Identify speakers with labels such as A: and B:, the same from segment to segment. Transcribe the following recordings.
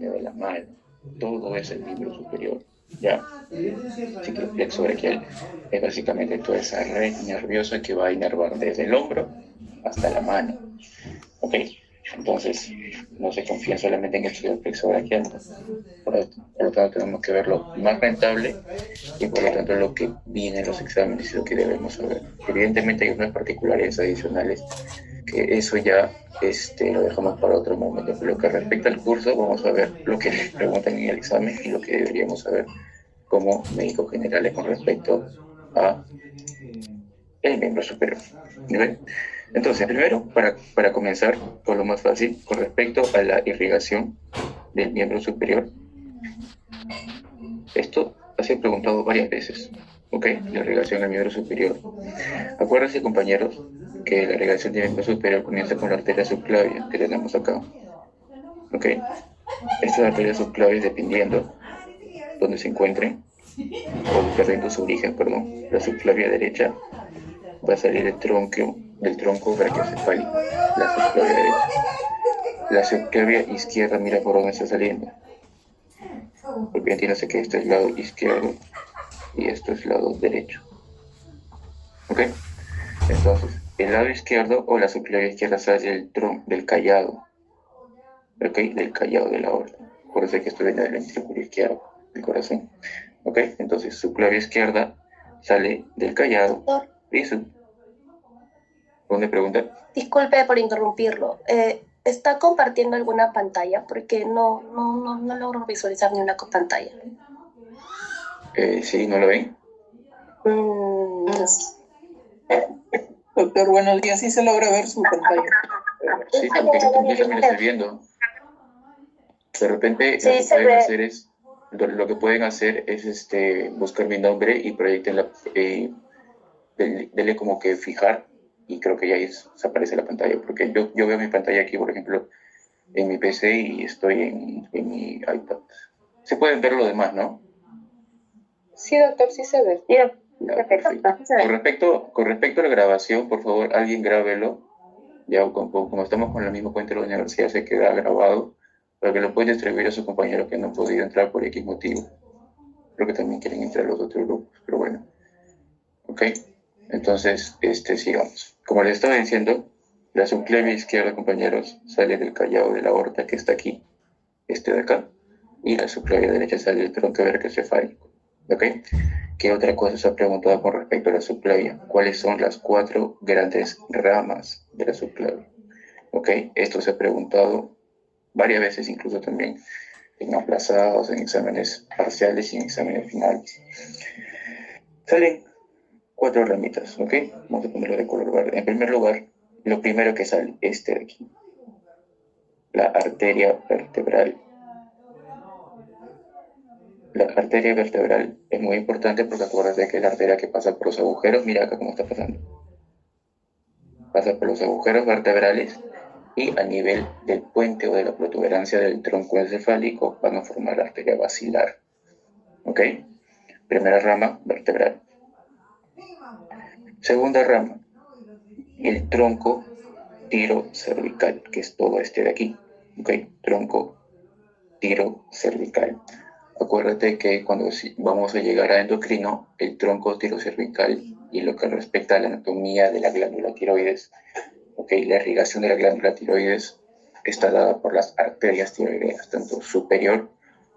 A: viene de la mano. Todo es el miembro superior, ¿ya? Cicloflexo braquial es básicamente toda esa red nerviosa que va a inervar desde el hombro hasta la mano, ¿ok? Entonces, no se confía solamente en el cicloflexo braquial, por lo tanto tenemos que verlo más rentable y por lo tanto lo que viene en los exámenes y lo que debemos saber. Evidentemente hay unas particularidades adicionales que eso ya lo dejamos para otro momento. Pero lo que respecta al curso, vamos a ver lo que les preguntan en el examen y lo que deberíamos saber como médicos generales con respecto a el miembro superior. ¿Bien? Entonces, primero, para comenzar con lo más fácil, con respecto a la irrigación del miembro superior, esto ha sido preguntado varias veces, ¿ok? La irrigación del miembro superior. Acuérdense, compañeros, que la irrigación del miembro superior comienza con la arteria subclavia que tenemos acá, ¿ok? Estas arterias subclavias, dependiendo donde se encuentren, o dependiendo su origen, perdón, la subclavia derecha va a salir del tronco brachiocefálico, la subclavia derecha. La subclavia izquierda, mira por dónde está saliendo, porque entiéndase que este es el lado izquierdo y esto es el lado derecho, ¿ok? Entonces, el lado izquierdo o la subclavia izquierda sale del callado, ¿ok? Del callado de la aorta. Por eso que esto viene del ventrículo izquierdo, del corazón, ¿ok? Entonces, subclavia izquierda sale del callado y su... ¿Dónde pregunta?
B: Disculpe por interrumpirlo. ¿Está compartiendo alguna pantalla? Porque no logro visualizar ni una pantalla.
A: Sí, ¿no lo ven?
B: No.
C: Doctor, buenos días. Sí se logra ver su pantalla.
A: Sí, porque yo también la estoy viendo. De repente,
B: Sí,
A: lo que pueden hacer es buscar mi nombre y proyecten denle como que fijar y creo que ya ahí se aparece la pantalla, porque yo veo mi pantalla aquí, por ejemplo, en mi PC y estoy en mi iPad. Se pueden ver lo demás, ¿no?
C: Sí, doctor, sí se ve.
A: Ya, perfecto. Con respecto a la grabación, por favor, alguien grábelo. Ya como estamos con la misma cuenta de la universidad, se queda grabado para que lo pueda distribuir a sus compañeros que no han podido entrar por X motivo. Creo que también quieren entrar los otros grupos, pero bueno. ¿Ok? Entonces, sigamos. Como les estaba diciendo, la subclavia izquierda, compañeros, sale del callado de la aorta que está aquí, de acá, y la subclavia derecha sale del tronco brachiocefálico. ¿Ok? ¿Qué otra cosa se ha preguntado con respecto a la subclavia? ¿Cuáles son las 4 grandes ramas de la subclavia? ¿Ok? Esto se ha preguntado varias veces, incluso también en aplazados, en exámenes parciales y en exámenes finales. Salen 4 ramitas, ¿ok? Vamos a ponerlo de color verde. En primer lugar, lo primero que sale, de aquí, la arteria vertebral. La arteria vertebral es muy importante porque acuérdate que es la arteria que pasa por los agujeros, mira acá cómo está pasando. Pasa por los agujeros vertebrales y a nivel del puente o de la protuberancia del tronco encefálico van a formar la arteria basilar. ¿Ok? Primera rama, vertebral. Segunda rama, el tronco tirocervical, que es todo de aquí. ¿Ok? Tronco tirocervical. Acuérdate que cuando vamos a llegar a endocrino, el tronco tirocervical y lo que respecta a la anatomía de la glándula tiroides, ¿okay? La irrigación de la glándula tiroides está dada por las arterias tiroideas, tanto superior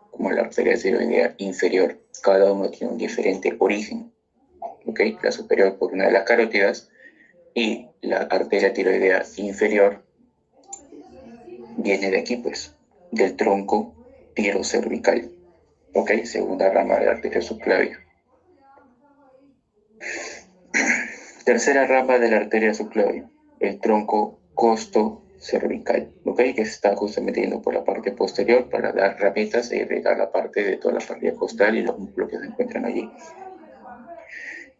A: como la arteria tiroidea inferior. Cada uno tiene un diferente origen. ¿Okay? La superior por una de las carótidas y la arteria tiroidea inferior viene de aquí, pues, del tronco tirocervical. ¿Ok? Segunda rama de la arteria subclavia. Tercera rama de la arteria subclavia, el tronco costocervical, ¿ok? Que está justamente yendo por la parte posterior para dar ramitas e irrigar la parte de toda la parrilla costal y los músculos que se encuentran allí.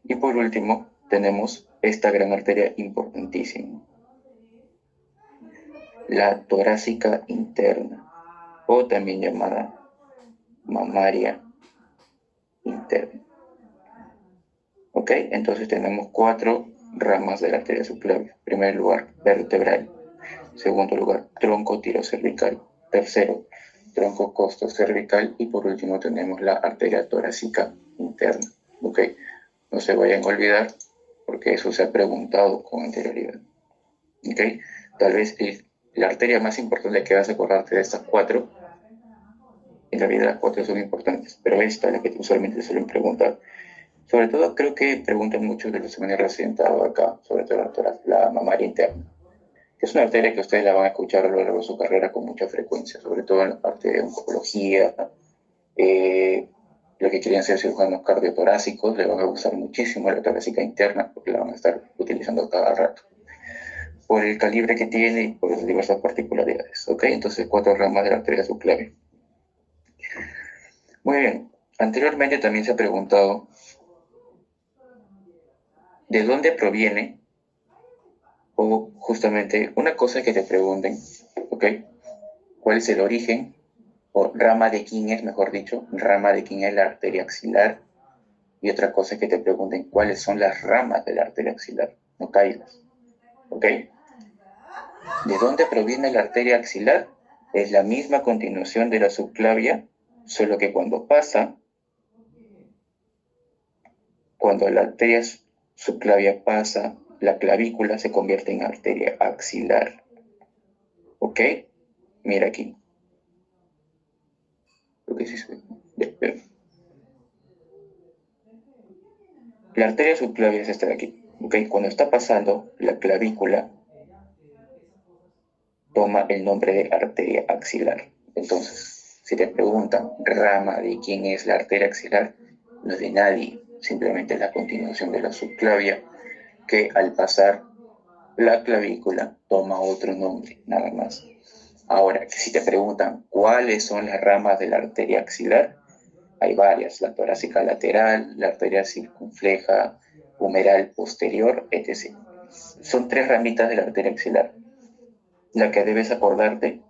A: Y por último, tenemos esta gran arteria importantísima, la torácica interna, o también llamada mamaria interna. ¿Ok? Entonces tenemos 4 ramas de la arteria subclavia. En primer lugar, vertebral. Segundo lugar, tronco tirocervical. Tercero, tronco costo cervical y por último tenemos la arteria torácica interna. ¿Ok? No se vayan a olvidar porque eso se ha preguntado con anterioridad. ¿Ok? Tal vez la arteria más importante que vas a acordarte de estas cuatro, en realidad las cuatro son importantes, pero esta es la que usualmente suelen preguntar. Sobre todo creo que preguntan mucho de los que han representado acá, sobre todo la mamaria interna, que es una arteria que ustedes la van a escuchar a lo largo de su carrera con mucha frecuencia, sobre todo en la parte de oncología, lo que querían ser cirujanos cardiotorácicos, le van a gustar muchísimo la torácica interna, porque la van a estar utilizando cada rato, por el calibre que tiene y por las diversas particularidades. ¿Ok? Entonces, cuatro ramas de la arteria subclavia. Muy bien. Anteriormente también se ha preguntado de dónde proviene, o justamente una cosa que te pregunten, ¿ok? ¿Cuál es el origen, o rama de quién es, mejor dicho, rama de quién es la arteria axilar? Y otra cosa que te pregunten, ¿cuáles son las ramas de la arteria axilar? No caigas, ¿ok? ¿De dónde proviene la arteria axilar? Es la misma continuación de la subclavia, solo que cuando la arteria subclavia pasa, la clavícula se convierte en arteria axilar. ¿Ok? Mira aquí. Lo que sí se ve. La arteria subclavia es esta de aquí. ¿Ok? Cuando está pasando, la clavícula toma el nombre de arteria axilar. Entonces, si te preguntan, rama de quién es la arteria axilar, no es de nadie, simplemente es la continuación de la subclavia, que al pasar la clavícula toma otro nombre, nada más. Ahora, si te preguntan cuáles son las ramas de la arteria axilar, hay varias, la torácica lateral, la arteria circunfleja, humeral posterior, etc. Son tres ramitas de la arteria axilar. La que debes acordarte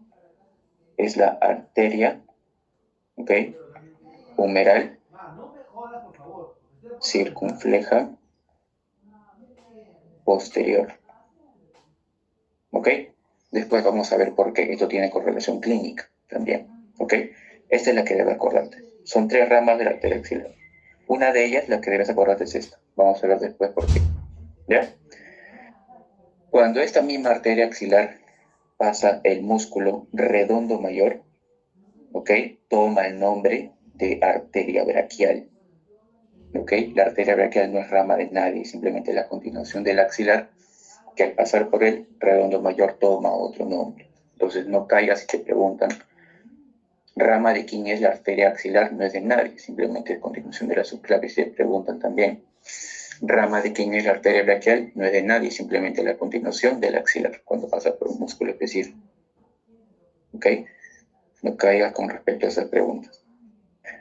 A: es la arteria, ¿ok? Humeral, circunfleja, posterior, ¿ok? Después vamos a ver por qué esto tiene correlación clínica también, ¿ok? Esta es la que debes acordarte. Son tres ramas de la arteria axilar. Una de ellas, la que debes acordarte, es esta. Vamos a ver después por qué, ¿ya? Cuando esta misma arteria axilar pasa el músculo redondo mayor, ¿ok? Toma el nombre de arteria braquial, ¿ok? La arteria braquial no es rama de nadie, simplemente la continuación del axilar, que al pasar por el redondo mayor toma otro nombre. Entonces no caigas si te preguntan, rama de quién es la arteria axilar, no es de nadie, simplemente es continuación de la subclavia. Si te preguntan también, rama de quién es la arteria braquial, no es de nadie, simplemente la continuación del axilar, cuando pasa por un músculo específico. ¿Ok? No caigas con respecto a esas preguntas.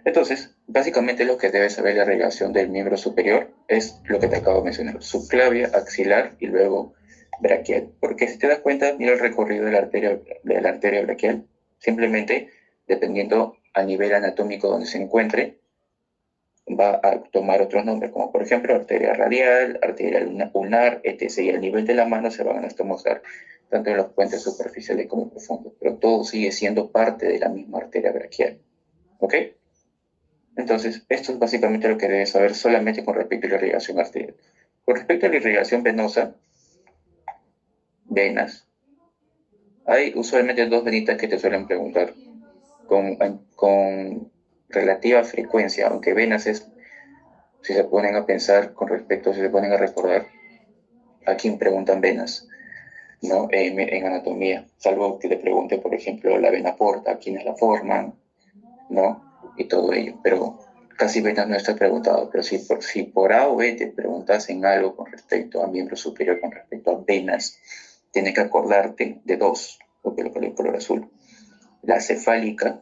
A: Entonces, básicamente lo que debes saber de la relación del miembro superior es lo que te acabo de mencionar, subclavia, axilar y luego braquial. Porque si te das cuenta, mira el recorrido de la arteria braquial, simplemente dependiendo a nivel anatómico donde se encuentre, va a tomar otros nombres, como por ejemplo arteria radial, arteria ulnar, etc. Y al nivel de la mano se van a mostrar tanto en los puentes superficiales como profundos, pero todo sigue siendo parte de la misma arteria braquial. ¿Ok? Entonces, esto es básicamente lo que debes saber solamente con respecto a la irrigación arterial. Con respecto a la irrigación venosa, venas, hay usualmente dos venitas que te suelen preguntar con relativa frecuencia, aunque venas es, si se ponen a pensar con respecto, si se ponen a recordar, a quién preguntan venas, ¿no? En anatomía, salvo que te pregunte, por ejemplo, la vena porta, quiénes la forman, ¿no? Y todo ello, pero casi venas no está preguntado, pero si por A o B te preguntasen algo con respecto a miembro superior, con respecto a venas, tienes que acordarte de dos, porque lo que el color azul, la cefálica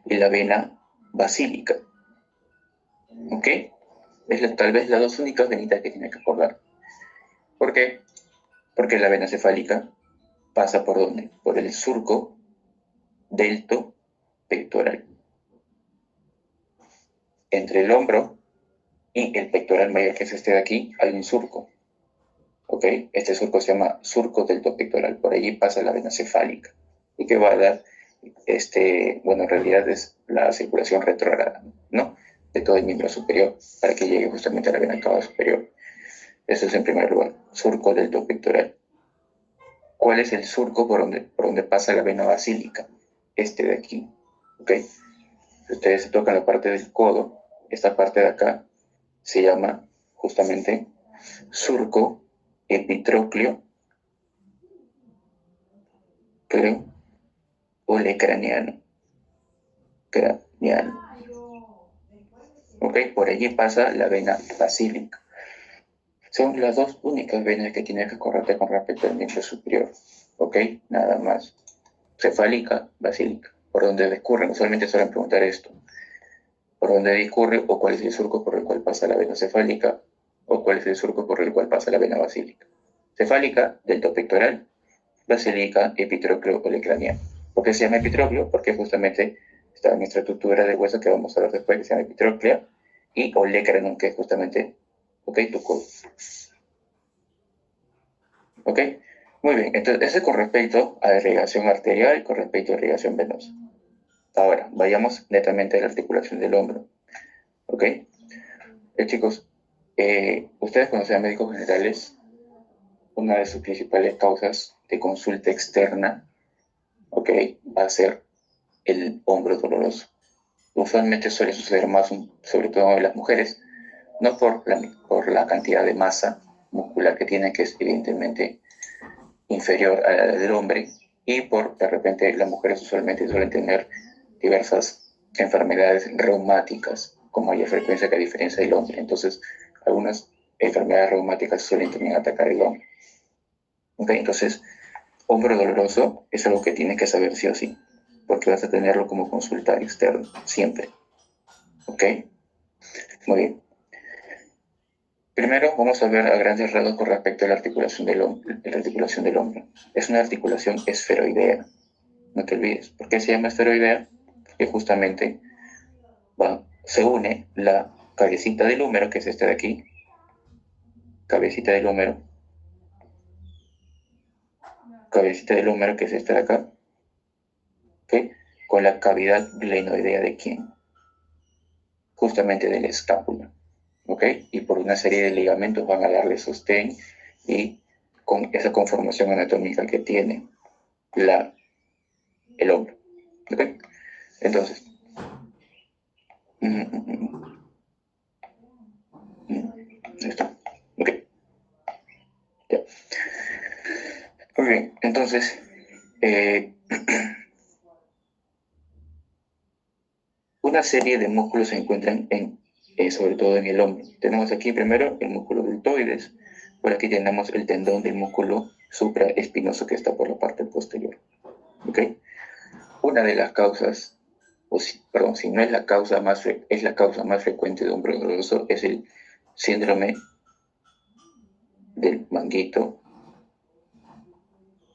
A: y la vena basílica, ¿ok? Es tal vez las dos únicas venitas que tienes que acordar. ¿Por qué? Porque la vena cefálica pasa por ¿dónde? Por el surco delto pectoral. Entre el hombro y el pectoral mayor, que es este de aquí, hay un surco. ¿Ok? Este surco se llama surco deltopectoral. Por allí pasa la vena cefálica. y que va a dar, bueno, en realidad es la circulación retrógrada, ¿no? De todo el miembro superior, para que llegue justamente a la vena cava superior. Eso es en primer lugar, surco delto pectoral. ¿Cuál es el surco por donde pasa la vena basílica? Este de aquí, ¿ok? Si ustedes se tocan la parte del codo, esta parte de acá se llama justamente surco epitrócleo olecraniano. ¿Ok? Por allí pasa la vena basílica. Son las dos únicas venas que tienes que correrte con respecto al miembro superior. ¿Ok? Nada más. Cefálica, basílica. Por donde discurren, usualmente suelen preguntar esto. Por dónde discurre o cuál es el surco por el cual pasa la vena cefálica o cuál es el surco por el cual pasa la vena basílica. Cefálica, delto pectoral, basílica, epitrócleo olecraniano. ¿Por qué se llama epitrócleo? Porque justamente está en nuestra estructura del hueso que vamos a ver después, que se llama epitróclea, y olecranon, que es justamente, ¿ok? Tu codo. ¿Ok? Muy bien, entonces eso es con respecto a irrigación arterial y con respecto a irrigación venosa. Ahora, vayamos netamente a la articulación del hombro. ¿Ok? Chicos, ustedes cuando sean médicos generales, una de sus principales causas de consulta externa, ¿ok? Va a ser el hombro doloroso. Usualmente suele suceder más, sobre todo en las mujeres, no por la cantidad de masa muscular que tiene, que es evidentemente inferior a la del hombre, y por, de repente, las mujeres usualmente suelen tener diversas enfermedades reumáticas con mayor frecuencia que a diferencia del hombre. Entonces, algunas enfermedades reumáticas suelen también atacar el hombro. ¿Ok? Entonces, hombro doloroso es algo que tienes que saber sí o sí, porque vas a tenerlo como consulta externa, siempre. ¿Ok? Muy bien. Primero vamos a ver a grandes rasgos con respecto a la articulación del hombro. Es una articulación esferoidea. No te olvides. ¿Por qué se llama esferoidea? Porque justamente se une la cabecita del húmero, que es esta de aquí, cabecita del húmero, que es esta de acá, ¿okay? Con la cavidad glenoidea de quién? Justamente de la escápula, ¿ok? Y por una serie de ligamentos van a darle sostén y con esa conformación anatómica que tiene el hombro, ¿ok? Entonces, esto, ¿ok? Ya. Muy bien, entonces, una serie de músculos se encuentran sobre todo en el hombro. Tenemos aquí primero el músculo deltoides, por aquí tenemos el tendón del músculo supraespinoso que está por la parte posterior. ¿Ok? Una de las causas, si no es la causa más es la causa más frecuente de hombro doloroso, es el síndrome del manguito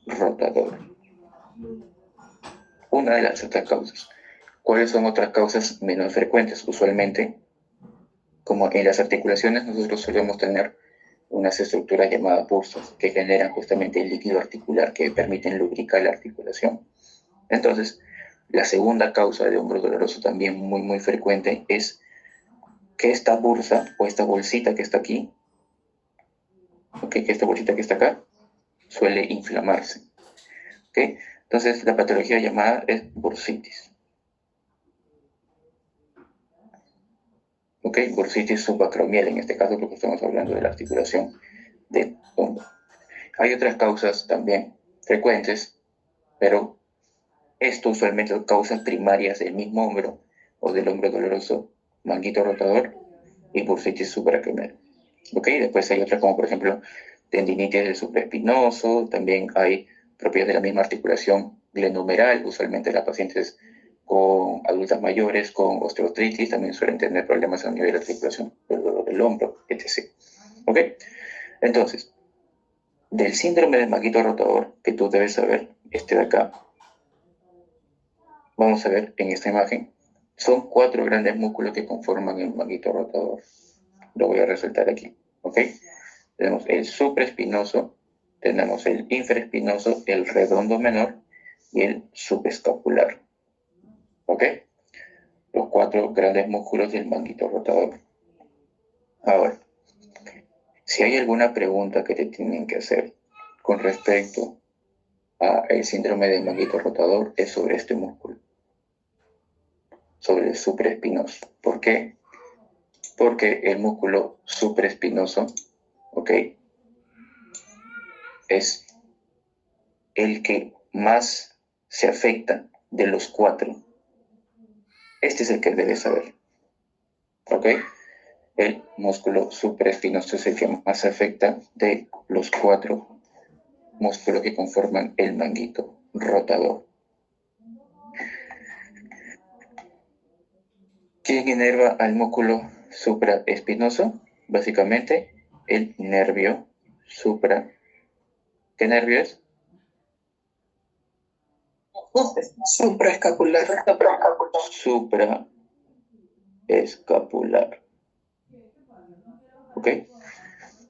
A: rotador. Una de las otras causas. ¿Cuáles son otras causas menos frecuentes? Usualmente, como en las articulaciones, nosotros solemos tener unas estructuras llamadas bursas que generan justamente el líquido articular que permiten lubricar la articulación. Entonces, la segunda causa de hombro doloroso también muy, muy frecuente es que esta bursa o esta bolsita que está aquí, ¿okay? Que esta bolsita que está acá, suele inflamarse. ¿Okay? Entonces, la patología llamada es bursitis. ¿Ok? Bursitis subacromial, en este caso porque estamos hablando de la articulación del hombro. Hay otras causas también frecuentes, pero esto usualmente son causas primarias del mismo hombro o del hombro doloroso, manguito rotador y bursitis supracranial. ¿Ok? Después hay otras como por ejemplo tendinitis del supraespinoso, también hay propiedades de la misma articulación glenohumeral, usualmente las pacientes con adultas mayores con osteoartritis también suelen tener problemas a nivel de articulación del hombro, etc. ¿Ok? Entonces, del síndrome del manguito rotador, que tú debes saber, este de acá, vamos a ver en esta imagen, son 4 grandes músculos que conforman el manguito rotador. Lo voy a resaltar aquí, ¿ok? Tenemos el supraespinoso, tenemos el infraespinoso, el redondo menor y el subescapular. ¿Ok? Los 4 grandes músculos del manguito rotador. Ahora, si hay alguna pregunta que te tienen que hacer con respecto al síndrome del manguito rotador, es sobre este músculo, sobre el supraespinoso. ¿Por qué? Porque el músculo supraespinoso, ¿ok?, es el que más se afecta de los 4. Este es el que debes saber, ¿ok? El músculo supraespinoso es el que más se afecta de los 4 músculos que conforman el manguito rotador. ¿Quién inerva al músculo supraespinoso? Básicamente, el nervio supra. ¿Qué nervio es?
C: Supraescapular.
A: Supraescapular. ¿Ok?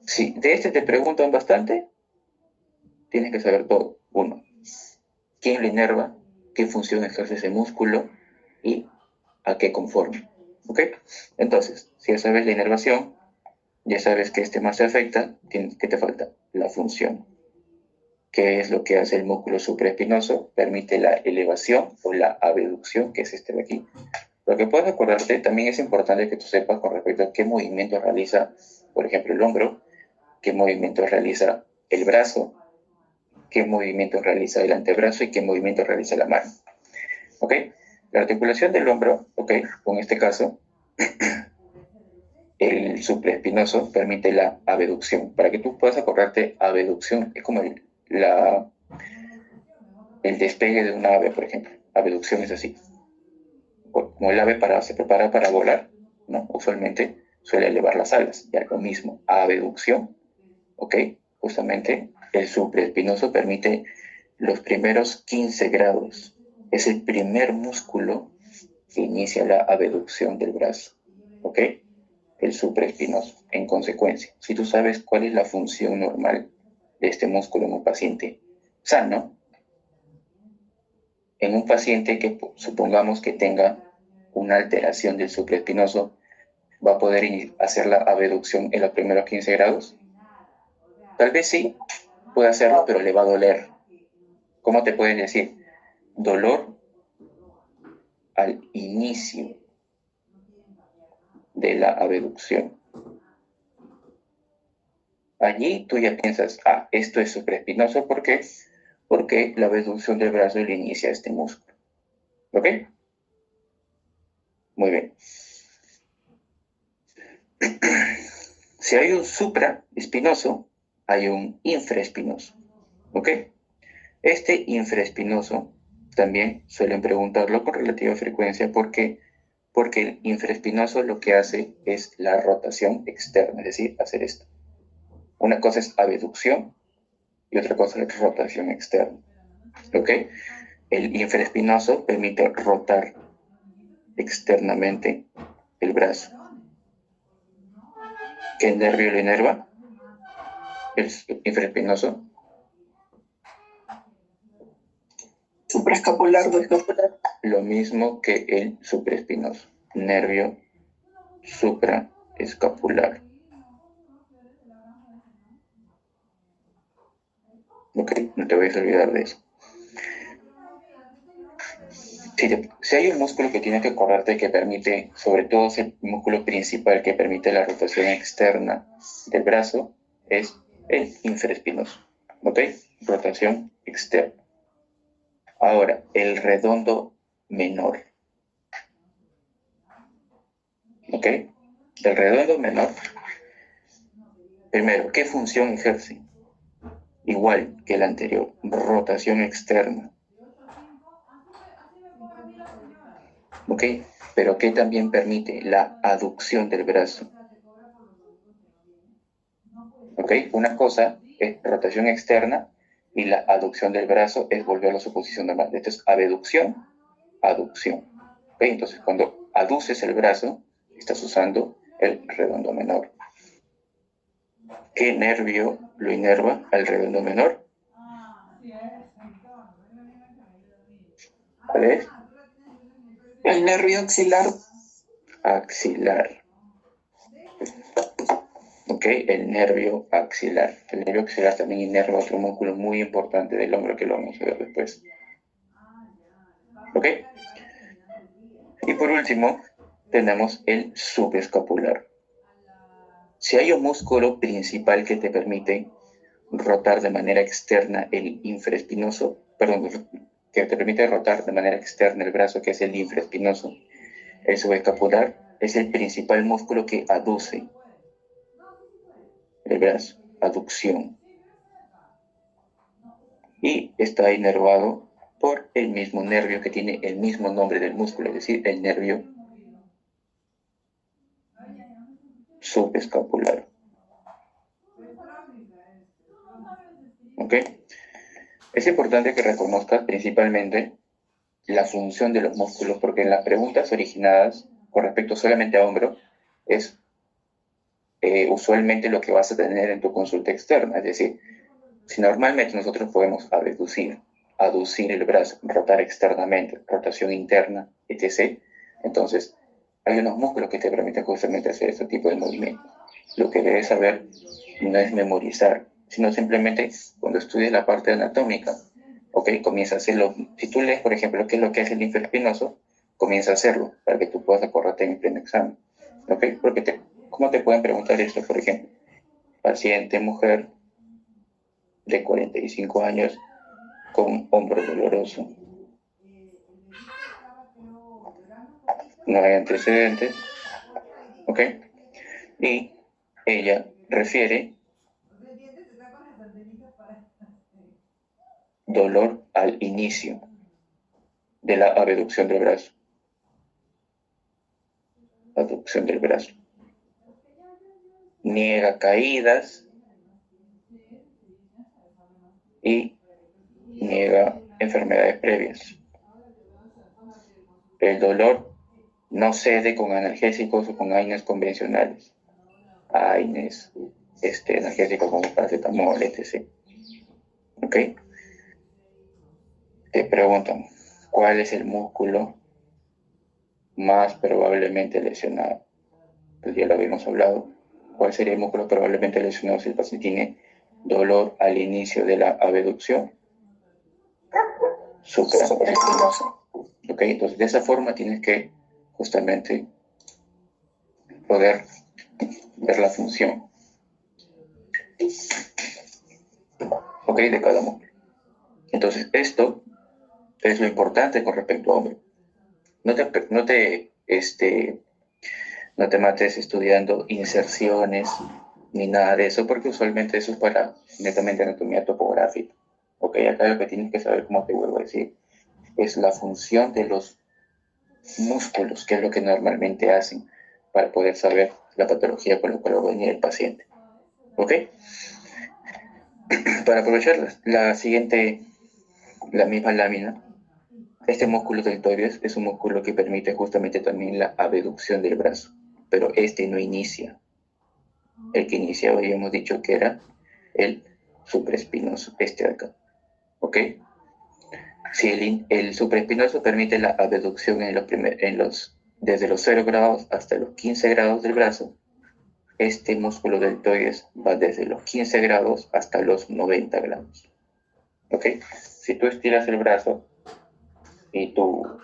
A: Si de este te preguntan bastante, tienes que saber todo. 1. ¿Quién lo inerva? ¿Qué función ejerce ese músculo? Y a qué conforma. ¿Ok? Entonces, si ya sabes la inervación, ya sabes que este más se afecta, ¿qué te falta? La función. ¿Qué es lo que hace el músculo supraespinoso? Permite la elevación o la abducción, que es este de aquí. Lo que puedes acordarte, también es importante que tú sepas con respecto a qué movimiento realiza, por ejemplo, el hombro, qué movimiento realiza el brazo, qué movimiento realiza el antebrazo y qué movimiento realiza la mano. ¿Ok? La articulación del hombro, ¿ok?, en este caso, el supraespinoso permite la abducción. Para que tú puedas acordarte, abducción es como el despegue de una ave, por ejemplo. Abducción es así. Como el ave se prepara para volar, ¿no? Usualmente suele elevar las alas. Ya lo mismo, abducción, ¿ok? Justamente el supraespinoso permite los primeros 15 grados. Es el primer músculo que inicia la abducción del brazo, ¿ok? El supraespinoso. En consecuencia, si tú sabes cuál es la función normal de este músculo en un paciente sano, en un paciente que supongamos que tenga una alteración del supraespinoso, ¿va a poder hacer la abducción en los primeros 15 grados? Tal vez sí, puede hacerlo, pero le va a doler. ¿Cómo te pueden decir? Dolor al inicio de la abducción. Allí tú ya piensas, esto es supraespinoso, ¿por qué? Porque la abducción del brazo le inicia este músculo. ¿Ok? Muy bien. Si hay un supraespinoso, hay un infraespinoso. ¿Ok? Este infraespinoso también suelen preguntarlo con relativa frecuencia porque el infraespinoso lo que hace es la rotación externa, es decir, hacer esto. Una cosa es abducción y otra cosa es rotación externa. ¿Ok? El infraespinoso permite rotar externamente el brazo. ¿Qué nervio lo inerva? El infraespinoso.
C: Supraescapular.
A: Lo mismo que el supraespinoso. Nervio supraescapular. ¿Ok? No te vayas a olvidar de eso. Si hay un músculo que tienes que acordarte que permite, sobre todo es el músculo principal que permite la rotación externa del brazo, es el infraespinoso. ¿Ok? Rotación externa. Ahora, el redondo menor. ¿Ok? El redondo menor. Primero, ¿qué función ejerce? Igual que el anterior, rotación externa. ¿Ok? Pero ¿qué también permite? La aducción del brazo. ¿Ok? Una cosa es rotación externa y la aducción del brazo es volverlo a su posición normal. Esto es abducción, aducción. ¿Ok? Entonces, cuando aduces el brazo, estás usando el redondo menor. ¿Qué nervio lo inerva al redondo menor? ¿Cuál es?
C: El nervio axilar.
A: Axilar. ¿Ok? El nervio axilar. El nervio axilar también inerva otro músculo muy importante del hombro que lo vamos a ver después. ¿Ok? Y por último, tenemos el subescapular. Si hay un músculo principal que te permite rotar de manera externa el infraespinoso, perdón, que te permite rotar de manera externa el brazo, que es el infraespinoso, el subescapular es el principal músculo que aduce el brazo, aducción. Y está inervado por el mismo nervio que tiene el mismo nombre del músculo, es decir, el nervio subescapular. ¿Ok? Es importante que reconozcas principalmente la función de los músculos, porque en las preguntas originadas con respecto solamente a hombro es usualmente lo que vas a tener en tu consulta externa. Es decir, si normalmente nosotros podemos aducir el brazo, rotar externamente, rotación interna, etc., entonces hay unos músculos que te permiten justamente hacer este tipo de movimientos. Lo que debes saber no es memorizar, sino simplemente cuando estudies la parte anatómica, ¿ok? Comienza a hacerlo. Si tú lees, por ejemplo, qué es lo que hace el infraespinoso, comienza a hacerlo para que tú puedas acordarte en el pleno examen, ¿ok? Porque ¿cómo te pueden preguntar esto, por ejemplo? Paciente, mujer de 45 años con hombro doloroso. No hay antecedentes, ¿ok? Y ella refiere dolor al inicio de la abducción del brazo. Abducción del brazo. Niega caídas y niega enfermedades previas. El dolor no cede con analgésicos o con AINES convencionales. AINES, analgésicos como paracetamol, etc. ¿Ok? Te preguntan, ¿cuál es el músculo más probablemente lesionado? Pues ya lo habíamos hablado. ¿Cuál sería el músculo probablemente lesionado si el paciente tiene dolor al inicio de la abducción? Supraespinoso. Ok, entonces de esa forma tienes que justamente poder ver la función, ok, de cada músculo. Entonces esto es lo importante con respecto a hombro. No te mates estudiando inserciones ni nada de eso, porque usualmente eso es para netamente anatomía topográfica. Ok, acá lo que tienes que saber, como te vuelvo a decir, es la función de los músculos, que es lo que normalmente hacen para poder saber la patología con la cual va a venir el paciente. ¿Ok? Para aprovechar la misma lámina, este músculo deltoides es un músculo que permite justamente también la abducción del brazo, pero este no inicia. El que iniciaba, habíamos dicho que era el supraespinoso, este de acá. ¿Ok? Si el supraespinoso permite la abducción desde los 0 grados hasta los 15 grados del brazo, este músculo deltoides va desde los 15 grados hasta los 90 grados. ¿Ok? Si tú estiras el brazo y tu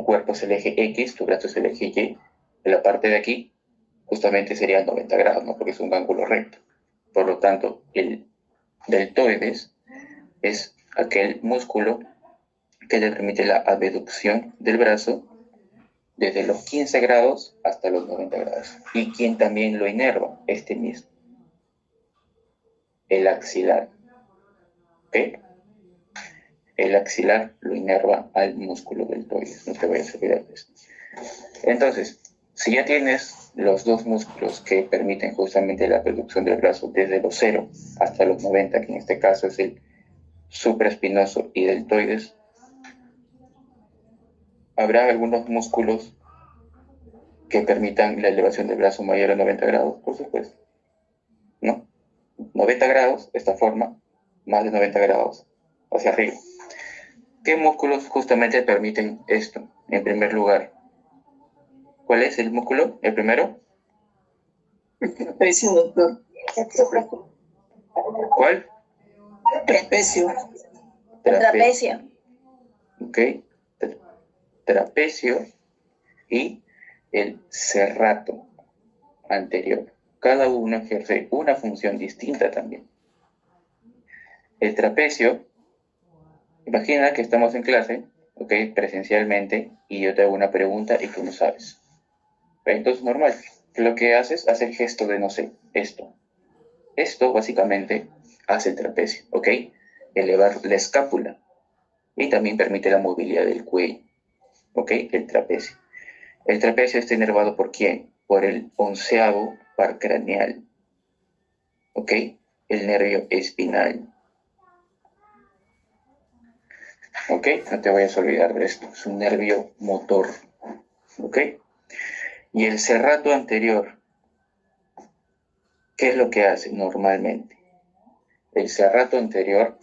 A: cuerpo es el eje X, tu brazo es el eje Y, en la parte de aquí justamente sería 90 grados, ¿no? Porque es un ángulo recto. Por lo tanto, el deltoides es aquel músculo que le permite la abducción del brazo desde los 15 grados hasta los 90 grados. Y quien también lo inerva, este mismo, el axilar. ¿Ok? El axilar lo inerva al músculo deltoides, no te vayas a olvidar de esto. Entonces, si ya tienes los dos músculos que permiten justamente la abducción del brazo desde los 0 hasta los 90, que en este caso es el supraespinoso y deltoides, habrá algunos músculos que permitan la elevación del brazo mayor a 90 grados, por supuesto. ¿No? 90 grados, esta forma, más de 90 grados hacia arriba. ¿Qué músculos justamente permiten esto? En primer lugar, ¿cuál es el músculo? ¿El primero?
C: Trapecio, doctor.
A: ¿Cuál?
C: Trapecio.
B: Trapecio.
A: Ok. Trapecio y el serrato anterior. Cada uno ejerce una función distinta también. El trapecio, imagina que estamos en clase, ok, presencialmente, y yo te hago una pregunta y tú no sabes. Entonces, normal. Lo que haces, hace el gesto de, no sé, esto. Esto, básicamente, hace el trapecio, ¿ok? Elevar la escápula. Y también permite la movilidad del cuello, ¿ok? El trapecio. El trapecio está inervado ¿por quién? Por el 11º par craneal, ¿ok? El nervio espinal. ¿Ok? No te vayas a olvidar de esto. Es un nervio motor, ¿ok? Y el serrato anterior, ¿qué es lo que hace normalmente? El serrato anterior,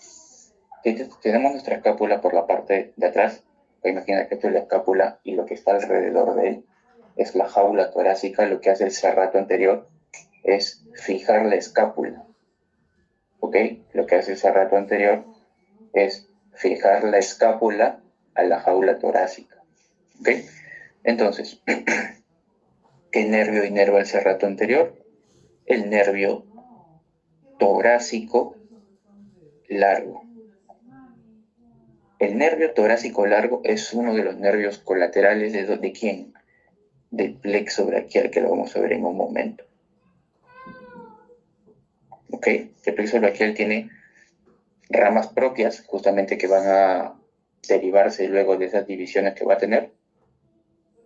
A: tenemos nuestra escápula por la parte de atrás. Imagina que esto es la escápula y lo que está alrededor de él es la jaula torácica. Lo que hace el serrato anterior es fijar la escápula, ¿ok? Lo que hace el serrato anterior es fijar la escápula a la jaula torácica, ¿ok? Entonces, ¿qué nervio inerva el serrato anterior? El nervio torácico largo. El nervio torácico largo es uno de los nervios colaterales ¿de quién? Del plexo braquial, que lo vamos a ver en un momento. ¿Ok? El plexo braquial tiene ramas propias, justamente que van a derivarse luego de esas divisiones que va a tener,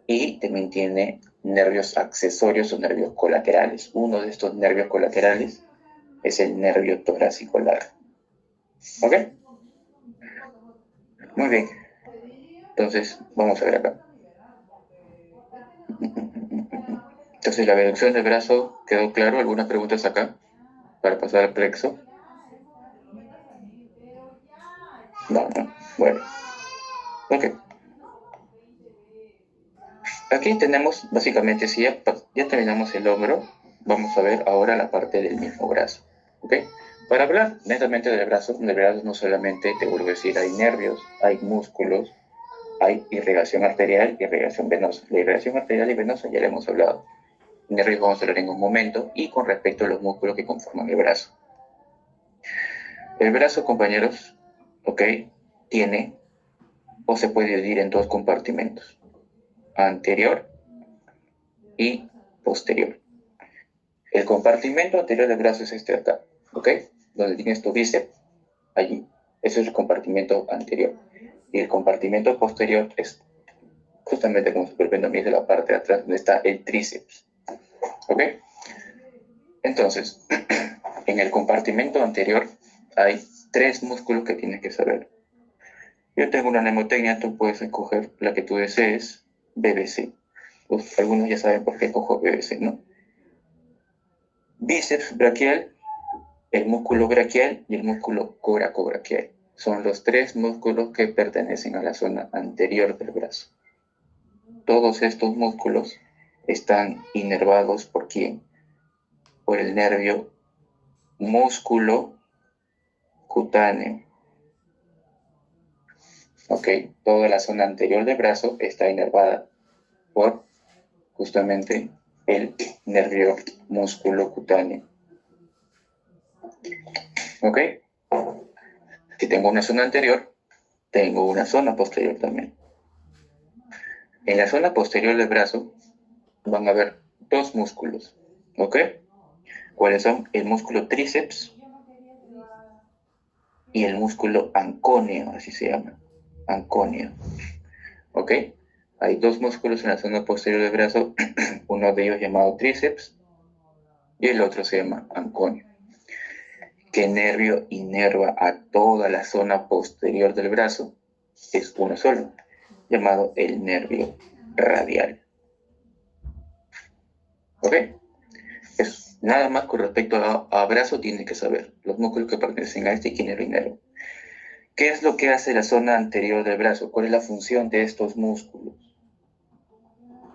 A: y también tiene nervios accesorios o nervios colaterales. Uno de estos nervios colaterales es el nervio torácico largo. ¿Ok? Muy bien. Entonces, vamos a ver acá. Entonces, la abducción del brazo, ¿quedó claro? ¿Algunas preguntas acá? Para pasar al plexo. No. Bueno. Ok. Aquí tenemos, básicamente, si ya terminamos el hombro, vamos a ver ahora la parte del mismo brazo. ¿Ok? Para hablar netamente del brazo no solamente, te vuelvo a decir, hay nervios, hay músculos, hay irrigación arterial y irrigación venosa. La irrigación arterial y venosa ya la hemos hablado. Nervios vamos a hablar en un momento, y con respecto a los músculos que conforman el brazo. El brazo, compañeros, ¿ok? Tiene o se puede dividir en dos compartimentos, anterior y posterior. El compartimento anterior del brazo es este de acá, ¿ok? Donde tienes tu bíceps, allí. Ese es el compartimento anterior. Y el compartimento posterior es justamente como superpendo de la parte de atrás, donde está el tríceps, ¿ok? Entonces, en el compartimento anterior hay 3 músculos que tienes que saber. Yo tengo una mnemotecnia, tú puedes escoger la que tú desees, BBC. Pues, algunos ya saben por qué cojo BBC, ¿no? Bíceps braquial, el músculo braquial y el músculo coracobraquial. Son los 3 músculos que pertenecen a la zona anterior del brazo. Todos estos músculos están inervados ¿por quién? Por el nervio músculo cutáneo. ¿Ok? Toda la zona anterior del brazo está inervada por justamente el nervio músculo cutáneo. ¿Ok? Si tengo una zona anterior, tengo una zona posterior también. En la zona posterior del brazo van a haber 2 músculos. ¿Ok? ¿Cuáles son? El músculo tríceps y el músculo ancóneo, así se llama. Ancóneo. ¿Ok? Hay 2 músculos en la zona posterior del brazo, uno de ellos llamado tríceps y el otro se llama ancóneo. ¿Qué nervio inerva a toda la zona posterior del brazo? Es uno solo, llamado el nervio radial. ¿Ok? Es nada más con respecto a brazo tienes que saber los músculos que pertenecen a este y quién lo inerva. ¿Qué es lo que hace la zona anterior del brazo? ¿Cuál es la función de estos músculos?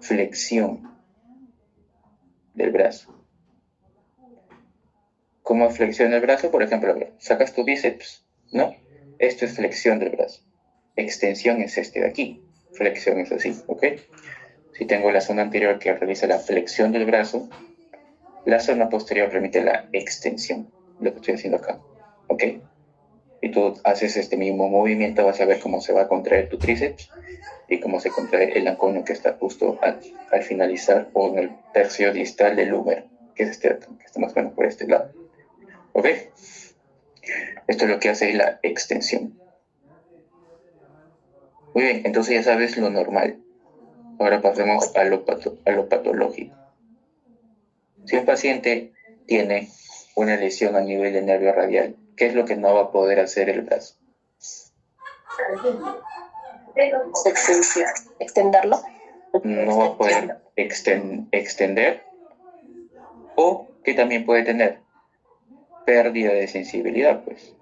A: Flexión del brazo. ¿Cómo flexiona el brazo? Por ejemplo, a ver, sacas tu bíceps, ¿no? Esto es flexión del brazo. Extensión es este de aquí. Flexión es así, ¿ok? Si tengo la zona anterior que realiza la flexión del brazo, la zona posterior permite la extensión, lo que estoy haciendo acá, ¿ok? Y tú haces este mismo movimiento, vas a ver cómo se va a contraer tu tríceps y cómo se contrae el anconio que está justo al finalizar o en el tercio distal del húmero, que es este, que está más o menos por este lado, ¿ok? Esto es lo que hace la extensión. Muy bien, entonces ya sabes lo normal. Ahora pasemos a lo patológico. Si un paciente tiene una lesión a nivel del nervio radial, ¿qué es lo que no va a poder hacer el brazo?
B: Extenderlo.
A: No va a poder extender, o que también puede tener pérdida de sensibilidad, pues.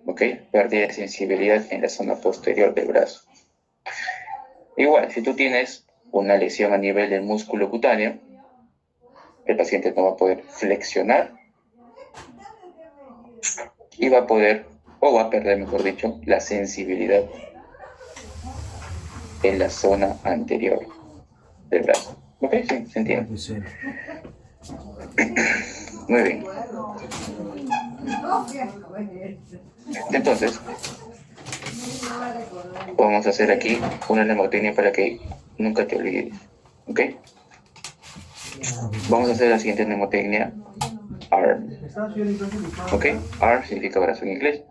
A: ¿Ok? Pérdida de sensibilidad en la zona posterior del brazo. Igual, si tú tienes una lesión a nivel del músculo cutáneo, el paciente no va a poder flexionar y va a poder, o va a perder, mejor dicho, la sensibilidad en la zona anterior del brazo. ¿Ok? Sí, se entiende. Muy bien. Entonces, vamos a hacer aquí una mnemotecnia para que nunca te olvides. ¿Ok? Vamos a hacer la siguiente mnemotecnia. ARM. ¿Ok? ARM significa brazo en inglés.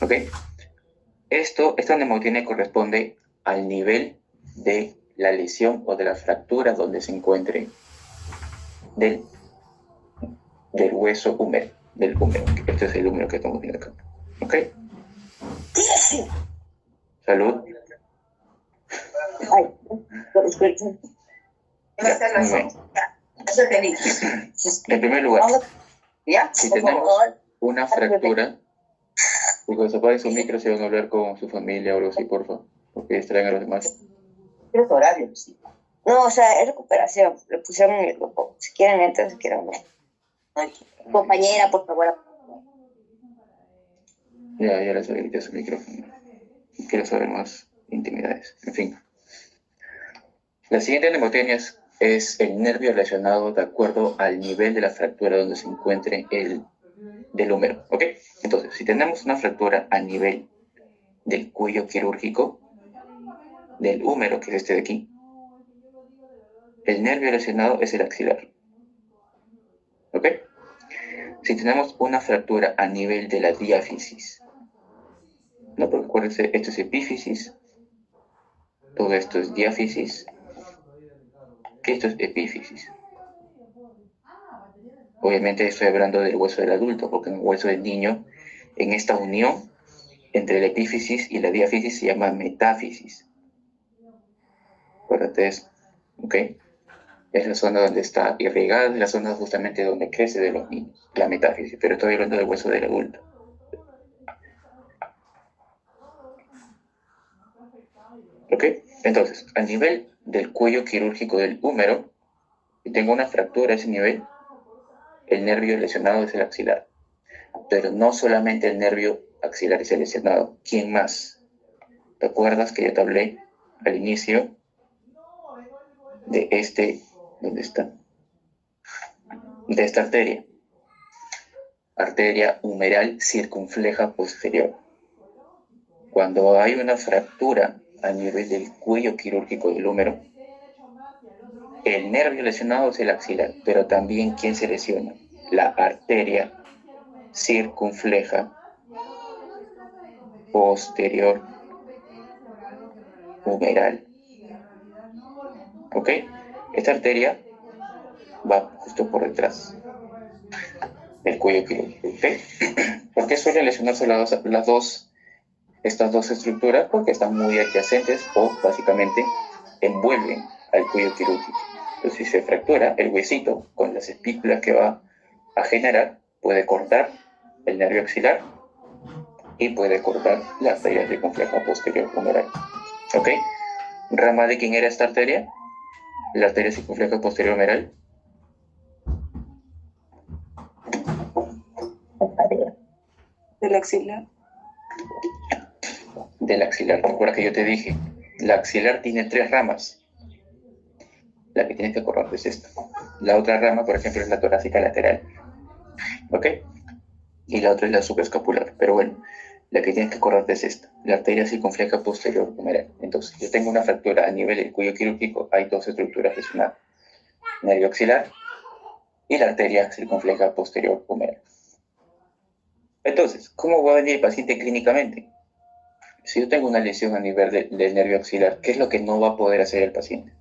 A: ¿Ok? Esta mnemotecnia corresponde al nivel de la lesión o de la fractura donde se encuentre del hueso húmero, del húmero. Este es el húmero que estamos viendo acá. ¿Ok? Salud.
C: Ay,
A: en primer lugar,
C: ¿ya?
A: si tenemos una fractura, porque apague su micro si van a hablar con su familia o algo así, por favor, porque distraen a los demás.
C: Es horario, sí. No, o sea, es recuperación. Lo pusieron en el grupo. Si quieren, entren, si quieren, no. Ay, compañera, por favor.
A: Ya les habilité su micrófono. Quiero saber más intimidades. En fin. La siguiente mnemotecnia es el nervio relacionado de acuerdo al nivel de la fractura donde se encuentre el del húmero. ¿Ok? Entonces, si tenemos una fractura a nivel del cuello quirúrgico, del húmero, que es este de aquí, el nervio relacionado es el axilar. ¿Ok? Si tenemos una fractura a nivel de la diáfisis, no, porque acuérdense, esto es epífisis, todo esto es diáfisis, que esto es epífisis. Obviamente estoy hablando del hueso del adulto, porque en el hueso del niño, en esta unión entre la epífisis y la diáfisis se llama metáfisis. Acuérdate eso, ¿ok? Es la zona donde está irrigada, es la zona justamente donde crece de los niños, la metáfisis, pero estoy hablando del hueso del adulto. ¿Ok? Entonces, a nivel del cuello quirúrgico del húmero, si tengo una fractura a ese nivel, el nervio lesionado es el axilar. Pero no solamente el nervio axilar es el lesionado. ¿Quién más? ¿Te acuerdas que yo te hablé al inicio de ¿dónde está? De esta arteria. Arteria humeral circunfleja posterior. Cuando hay una fractura a nivel del cuello quirúrgico del húmero, el nervio lesionado es el axilar, pero también ¿quién se lesiona? La arteria circunfleja posterior humeral. ¿Ok? Esta arteria va justo por detrás del cuello quirúrgico. ¿Ok? ¿Por qué suelen lesionarse estas dos estructuras? Porque están muy adyacentes o básicamente envuelven al cuello quirúrgico. Entonces, si se fractura el huesito con las espículas que va a generar, puede cortar el nervio axilar y puede cortar la arteria circunfleja posterior humeral. ¿Ok? ¿Rama de quién era esta arteria? La arteria circunfleja posterior humeral.
B: Del axilar.
A: Del axilar. Recuerda que yo te dije, la axilar tiene 3 ramas. La que tienes que cortar es esta. La otra rama, por ejemplo, es la torácica lateral. ¿Ok? Y la otra es la supraescapular. Pero bueno, la que tienes que cortar es esta, la arteria circunfleja posterior humeral. Entonces, yo tengo una fractura a nivel del cuello quirúrgico, hay 2 estructuras lesionadas, nervio axilar y la arteria circunfleja posterior humeral. Entonces, ¿cómo va a venir el paciente clínicamente? Si yo tengo una lesión a nivel del nervio axilar, ¿qué es lo que no va a poder hacer el paciente?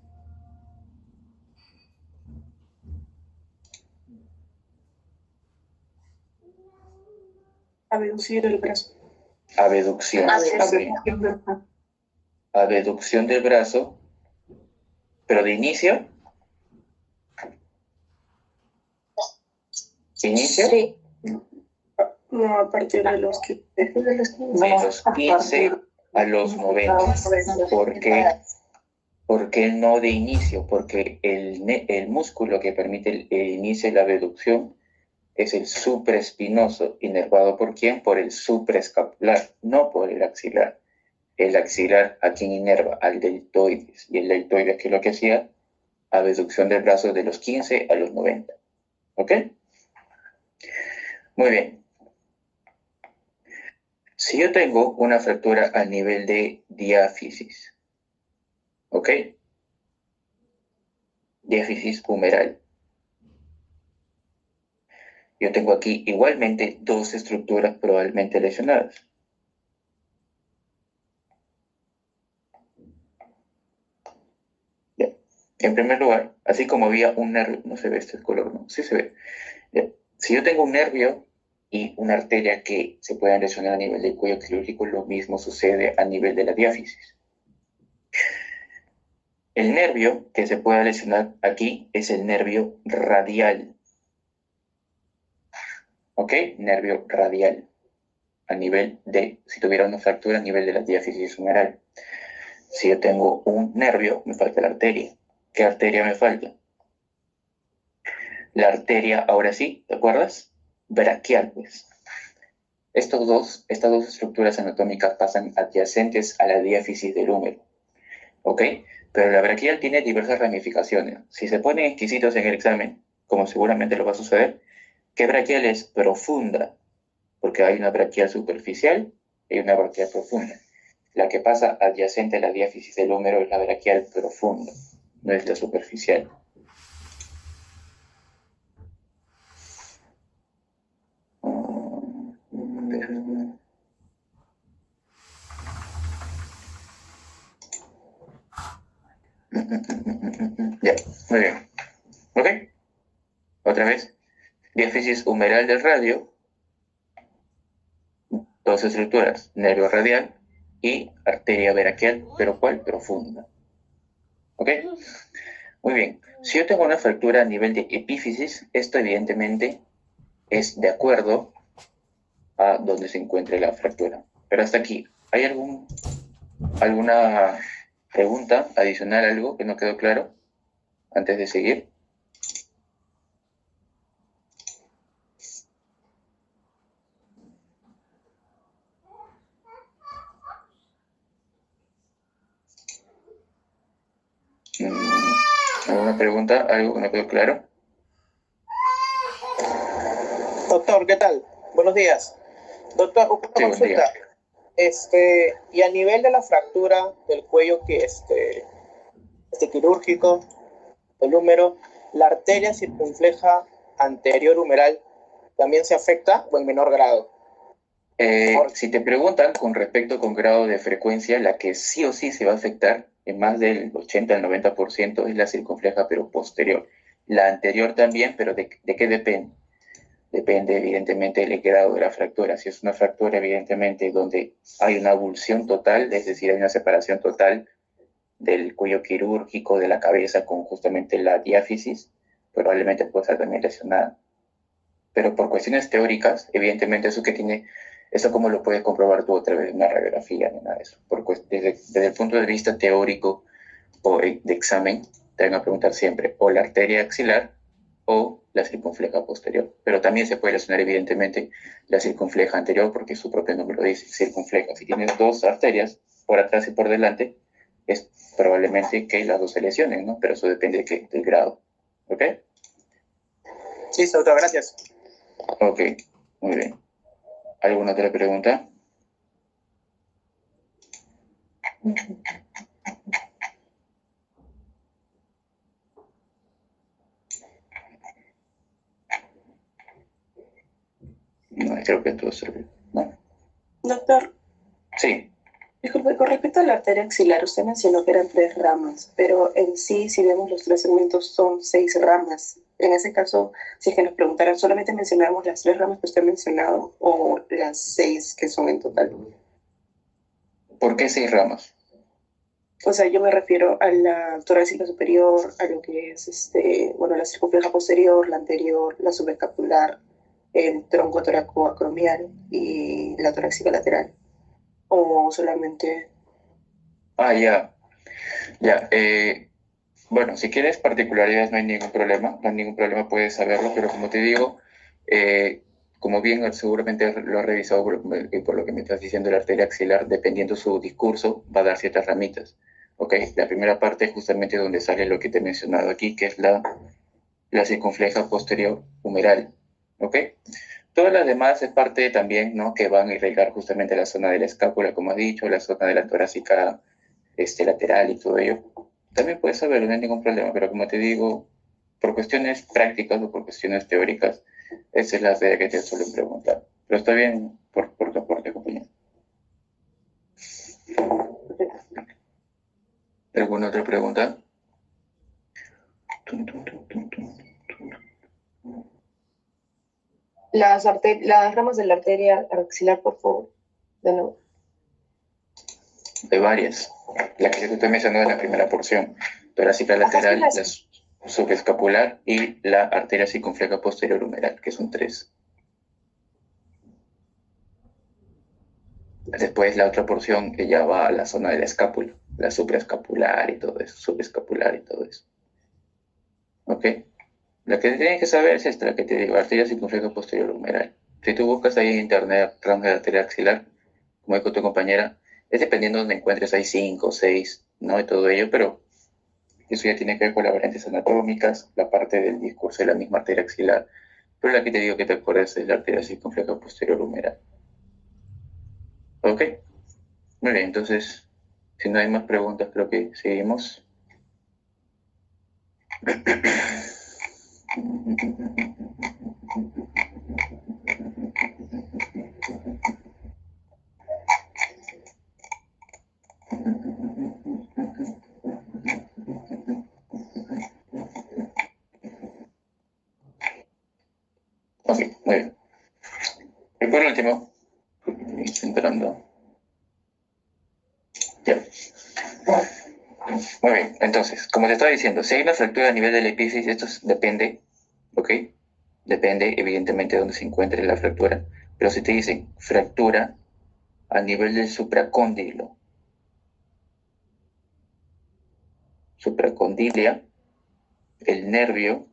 B: Abducir el brazo.
A: Abducción. Abducción del brazo, pero de inicio. ¿Inicio?
B: Sí. No, a partir de los 15.
A: De los 15 a los 90. ¿Por qué? Porque no de inicio, porque el músculo que permite el inicio de la abducción es el supraespinoso, inervado ¿por quién? Por el supraescapular, no por el axilar. El axilar, ¿a quién inerva? Al deltoides. Y el deltoides, ¿qué es lo que hacía? Abducción del brazo de los 15 a los 90. ¿Ok? Muy bien. Si yo tengo una fractura a nivel de diáfisis, ¿ok? Diáfisis humeral. Yo tengo aquí igualmente 2 estructuras probablemente lesionadas. Ya. En primer lugar, así como había un nervio, no se ve este color, ¿no? Sí se ve. Ya. Si yo tengo un nervio y una arteria que se puedan lesionar a nivel del cuello quirúrgico, lo mismo sucede a nivel de la diáfisis. El nervio que se pueda lesionar aquí es el nervio radial. ¿Ok? Nervio radial. A nivel de, si tuviera una fractura a nivel de la diáfisis humeral. Si yo tengo un nervio, me falta la arteria. ¿Qué arteria me falta? La arteria, ahora sí, ¿te acuerdas? Braquial, pues. Estas dos estructuras anatómicas pasan adyacentes a la diáfisis del húmero. ¿Ok? Pero la braquial tiene diversas ramificaciones. Si se ponen exquisitos en el examen, como seguramente lo va a suceder, ¿qué braquial es? Profunda. Porque hay una braquial superficial y una braquial profunda. La que pasa adyacente a la diáfisis del húmero es la braquial profunda, no es la superficial. Ya, muy bien. ¿Ok? Otra vez. Diáfisis humeral del radio. 2 estructuras. Nervio radial y arteria braquial, pero ¿cuál? Profunda. ¿Ok? Muy bien. Si yo tengo una fractura a nivel de epífisis, esto evidentemente es de acuerdo a donde se encuentre la fractura. Pero hasta aquí, ¿hay alguna pregunta adicional, algo que no quedó claro antes de seguir? ¿Alguna pregunta? ¿Algo que no quedó claro?
D: Doctor, ¿qué tal? Buenos días. Doctor, una consulta. Y a nivel de la fractura del cuello que quirúrgico, el húmero, la arteria circunfleja anterior humeral también se afecta o en menor grado.
A: Si te preguntan con respecto con grado de frecuencia, la que sí o sí se va a afectar en más del 80 al 90% es la circunfleja, pero posterior. La anterior también, pero ¿de qué depende? Depende evidentemente del grado de la fractura. Si es una fractura evidentemente donde hay una avulsión total, es decir, hay una separación total del cuello quirúrgico, de la cabeza con justamente la diáfisis, probablemente puede estar también lesionada. Pero por cuestiones teóricas, evidentemente eso que tiene Eso como lo puedes comprobar tú otra vez en una radiografía ni nada de eso. Desde el punto de vista teórico o de examen, te van a preguntar siempre o la arteria axilar o la circunfleja posterior. Pero también se puede lesionar evidentemente la circunfleja anterior porque su propio nombre lo dice, circunfleja. Si tienes dos arterias, por atrás y por delante, es probablemente que las dos se lesionen, ¿no? Pero eso depende del grado. ¿Ok?
D: Sí, doctor, gracias.
A: Ok, muy bien. ¿Alguna otra pregunta? No, creo que todo sirve. ¿No?
E: Doctor,
A: Sí.
E: disculpe, con respecto a la arteria axilar, usted mencionó que eran 3 ramas, pero en sí, si vemos los 3 segmentos, son 6 ramas. En ese caso, si es que nos preguntaran, ¿solamente mencionamos las 3 ramas que usted ha mencionado o las 6 que son en total?
A: ¿Por qué 6 ramas?
E: O sea, yo me refiero a la torácica superior, a lo que es, la circunfleja posterior, la anterior, la subescapular, el tronco toracoacromial y la torácica lateral. O solamente...
A: Ah, ya. Ya. Bueno, si quieres particularidades no hay ningún problema. No hay ningún problema, puedes saberlo, pero como te digo, como bien seguramente lo has revisado por lo que me estás diciendo, la arteria axilar, dependiendo su discurso, va a dar ciertas ramitas. ¿Ok? La primera parte es justamente donde sale lo que te he mencionado aquí, que es la circunfleja posterior humeral. ¿Ok? Todas las demás es parte también, ¿no? Que van a irrigar justamente la zona de la escápula, como has dicho, la zona de la torácica lateral y todo ello. También puedes saberlo, no hay ningún problema, pero como te digo, por cuestiones prácticas o por cuestiones teóricas, esa es la idea que te suelen preguntar. Pero está bien por tu aporte, compañero. ¿Alguna otra pregunta?
E: Las ramas de la arteria axilar, por favor. De nuevo.
A: Hay varias. La que te mencioné es la primera porción. Torácica lateral, la subescapular y la arteria circunfleja posterior humeral, que son 3. Después la otra porción que ya va a la zona de la escápula, la supraescapular y todo eso, subescapular y todo eso. ¿Ok? La que tienes que saber es esta, la que te digo, arteria circunfleja posterior humeral. Si tú buscas ahí en internet rama de arteria axilar, como dijo tu compañera, es dependiendo de donde encuentres, hay 5 o 6, ¿no? Y todo ello, pero eso ya tiene que ver con las variantes anatómicas, la parte del discurso de la misma arteria axilar. Pero la que te digo que te acuerdas es la arteria circunfleja posterior humeral. ¿Ok? Muy bien, entonces, si no hay más preguntas, creo que seguimos. Ok, muy bien. Y por último, entrando. Ya. Muy bien, entonces, como te estaba diciendo, si hay una fractura a nivel de la epífisis, esto depende, ¿ok? Depende, evidentemente, de dónde se encuentre la fractura. Pero si te dicen fractura a nivel del supracondilia, el nervio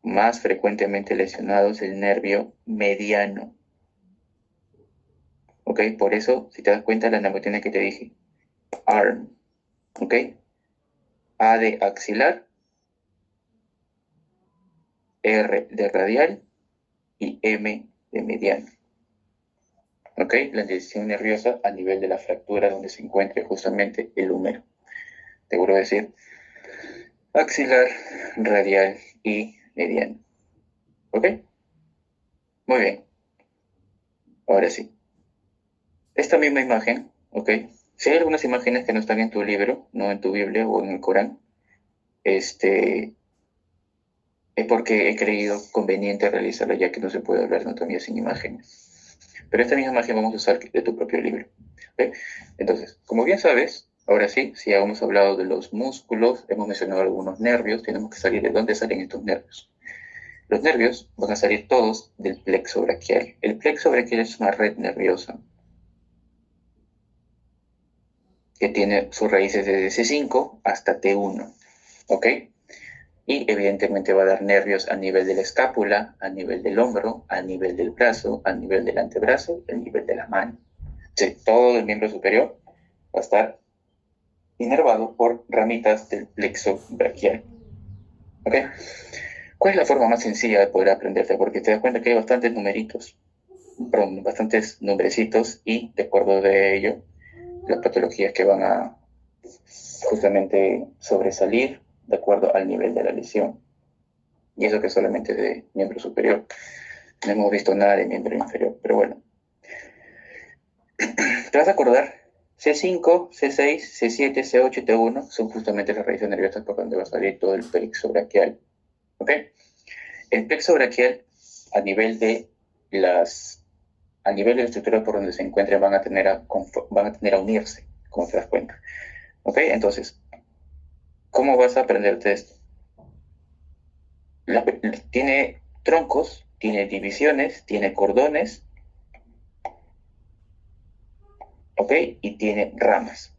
A: más frecuentemente lesionado es el nervio mediano. ¿Ok? Por eso, si te das cuenta, la mnemotécnica que te dije, ARM. ¿Ok? A de axilar, R de radial y M de mediano. ¿Ok? La dirección nerviosa a nivel de la fractura donde se encuentre justamente el húmero. Te vuelvo a decir, axilar, radial y mediano. ¿Ok? Muy bien. Ahora sí. Esta misma imagen, ¿ok? Si hay algunas imágenes que no están en tu libro, no en tu Biblia o en el Corán, es porque he creído conveniente realizarlo, ya que no se puede hablar de anatomía sin imágenes. Pero esta misma imagen vamos a usar de tu propio libro. ¿Okay? Entonces, como bien sabes, ahora sí, si ya hemos hablado de los músculos, hemos mencionado algunos nervios, tenemos que salir de dónde salen estos nervios. Los nervios van a salir todos del plexo braquial. El plexo braquial es una red nerviosa que tiene sus raíces desde C5 hasta T1, ¿ok? Y evidentemente va a dar nervios a nivel de la escápula, a nivel del hombro, a nivel del brazo, a nivel del antebrazo, a nivel de la mano. Sí, todo el miembro superior va a estar inervado por ramitas del plexo braquial, ¿ok? ¿Cuál es la forma más sencilla de poder aprenderte? Porque te das cuenta que hay bastantes numeritos, perdón, bastantes nombrecitos y de acuerdo de ello, las patologías que van a justamente sobresalir de acuerdo al nivel de la lesión. Y eso que solamente es de miembro superior. No hemos visto nada de miembro inferior, pero bueno. ¿Te vas a acordar? C5, C6, C7, C8 y T1 son justamente las raíces nerviosas por donde va a salir todo el plexo braquial. ¿Ok? El plexo braquial, a nivel de la estructura por donde se encuentren, van a tener a unirse, como te das cuenta. ¿Ok? Entonces, ¿cómo vas a aprenderte esto? Tiene troncos, tiene divisiones, tiene cordones, ¿ok? Y tiene ramas.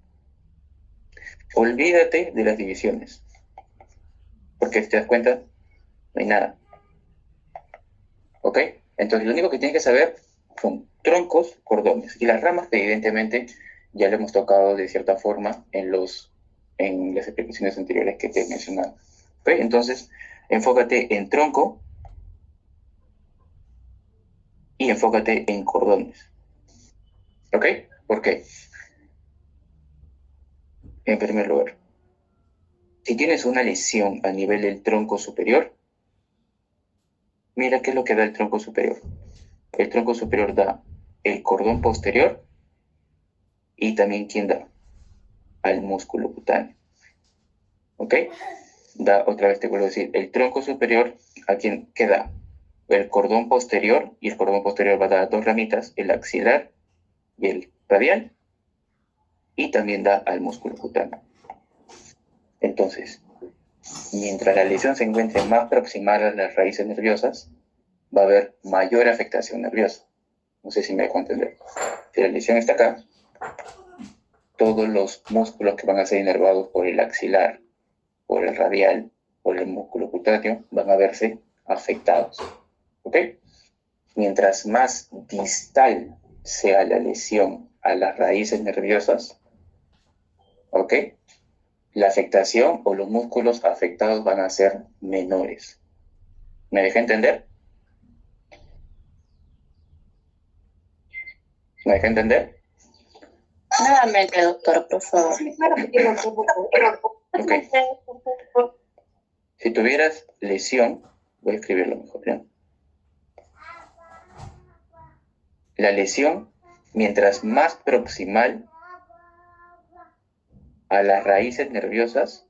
A: Olvídate de las divisiones, porque si te das cuenta, no hay nada. ¿Ok? Entonces, lo único que tienes que saber son troncos, cordones. Y las ramas, evidentemente, ya lo hemos tocado de cierta forma en las explicaciones anteriores que te he mencionado. ¿Ok? Entonces, enfócate en tronco y enfócate en cordones. ¿Ok? ¿Por qué? En primer lugar, si tienes una lesión a nivel del tronco superior, mira qué es lo que da el tronco superior. El tronco superior da el cordón posterior y también ¿quién da? Al músculo cutáneo. ¿Ok? Da, otra vez te vuelvo a decir, el tronco superior, ¿a quién queda? El cordón posterior, y el cordón posterior va a dar dos ramitas, el axilar y el radial, y también da al músculo cutáneo. Entonces, mientras la lesión se encuentre más proximada a las raíces nerviosas, va a haber mayor afectación nerviosa. No sé si me dejo entender. Si la lesión está acá, todos los músculos que van a ser inervados por el axilar, por el radial, por el músculo cutáneo, van a verse afectados. ¿Ok? Mientras más distal sea la lesión a las raíces nerviosas, ¿ok? La afectación o los músculos afectados van a ser menores. ¿Me dejé entender? ¿Me dejé entender?
B: Nuevamente, doctor, por favor.
A: Ok. Si tuvieras lesión, voy a escribirlo mejor, ¿ya? La lesión, mientras más proximal a las raíces nerviosas,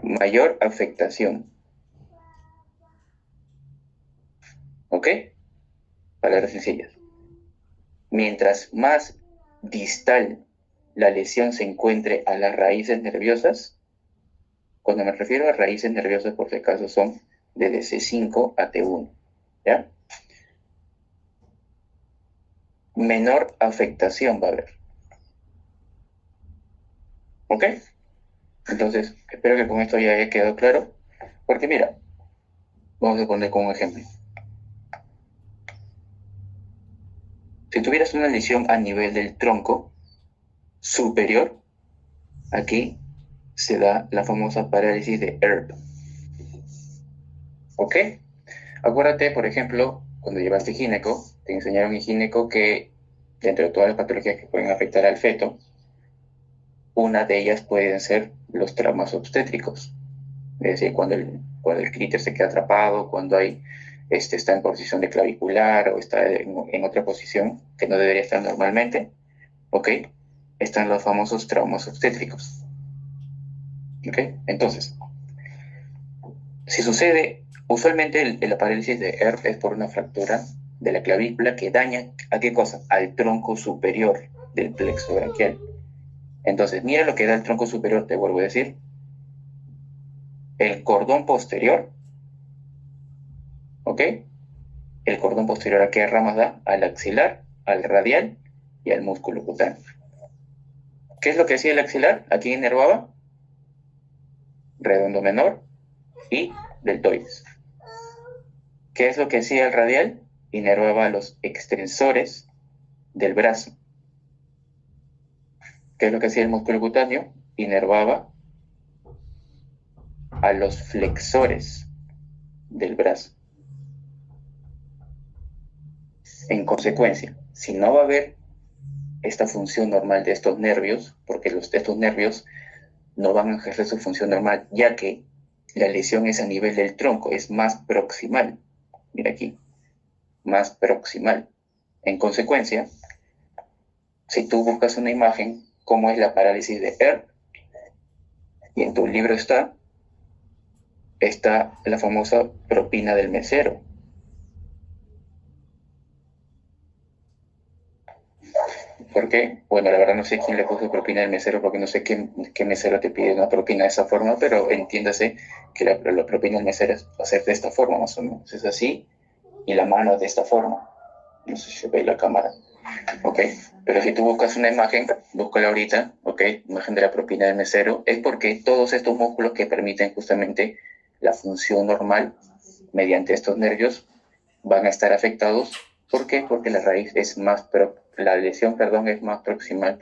A: mayor afectación. ¿Ok? Palabras sencillas. Mientras más distal la lesión se encuentre a las raíces nerviosas, cuando me refiero a raíces nerviosas, por si acaso, son desde C5 a T1, ¿ya? Menor afectación va a haber. ¿Ok? Entonces, espero que con esto ya haya quedado claro. Porque mira, vamos a poner como un ejemplo. Si tuvieras una lesión a nivel del tronco superior, aquí se da la famosa parálisis de Erbb. ¿Ok? Acuérdate, por ejemplo, cuando llevaste gineco, te enseñaron en gineco que dentro de todas las patologías que pueden afectar al feto, una de ellas pueden ser los traumas obstétricos. Es decir, cuando el clítoris se queda atrapado, cuando está en posición de clavicular o está en otra posición que no debería estar normalmente, ¿ok? Están los famosos traumas obstétricos. ¿Ok? Entonces, si sucede, usualmente la parálisis de Erbb es por una fractura de la clavícula que daña, ¿a qué cosa? Al tronco superior del plexo braquial. Entonces, mira lo que da el tronco superior, te vuelvo a decir. el cordón posterior, ¿ok? El cordón posterior, ¿a qué ramas da? Al axilar, al radial y al músculo cutáneo. ¿Qué es lo que hacía el axilar? ¿A quién inervaba? Redondo menor y deltoides. ¿Qué es lo que hacía el radial? Inervaba a los extensores del brazo. ¿Qué es lo que hacía el músculo cutáneo? Inervaba a los flexores del brazo. En consecuencia, si no va a haber esta función normal de estos nervios, porque estos nervios no van a ejercer su función normal, ya que la lesión es a nivel del tronco, es más proximal. Mira aquí, más proximal. En consecuencia, si tú buscas una imagen, como es la parálisis de Ehrlich, y en tu libro está la famosa propina del mesero. ¿Por qué? Bueno, la verdad no sé quién le puso propina del mesero, porque no sé qué mesero te pide una propina de esa forma, pero entiéndase que la propina del mesero es hacer de esta forma, más o menos. Es así, y la mano de esta forma. No sé si se ve la cámara. ¿Ok? Pero si tú buscas una imagen, búscala ahorita, ¿ok? Imagen de la propina del mesero, es porque todos estos músculos que permiten justamente la función normal mediante estos nervios van a estar afectados. ¿Por qué? Porque la raíz es la lesión, perdón, es más proximal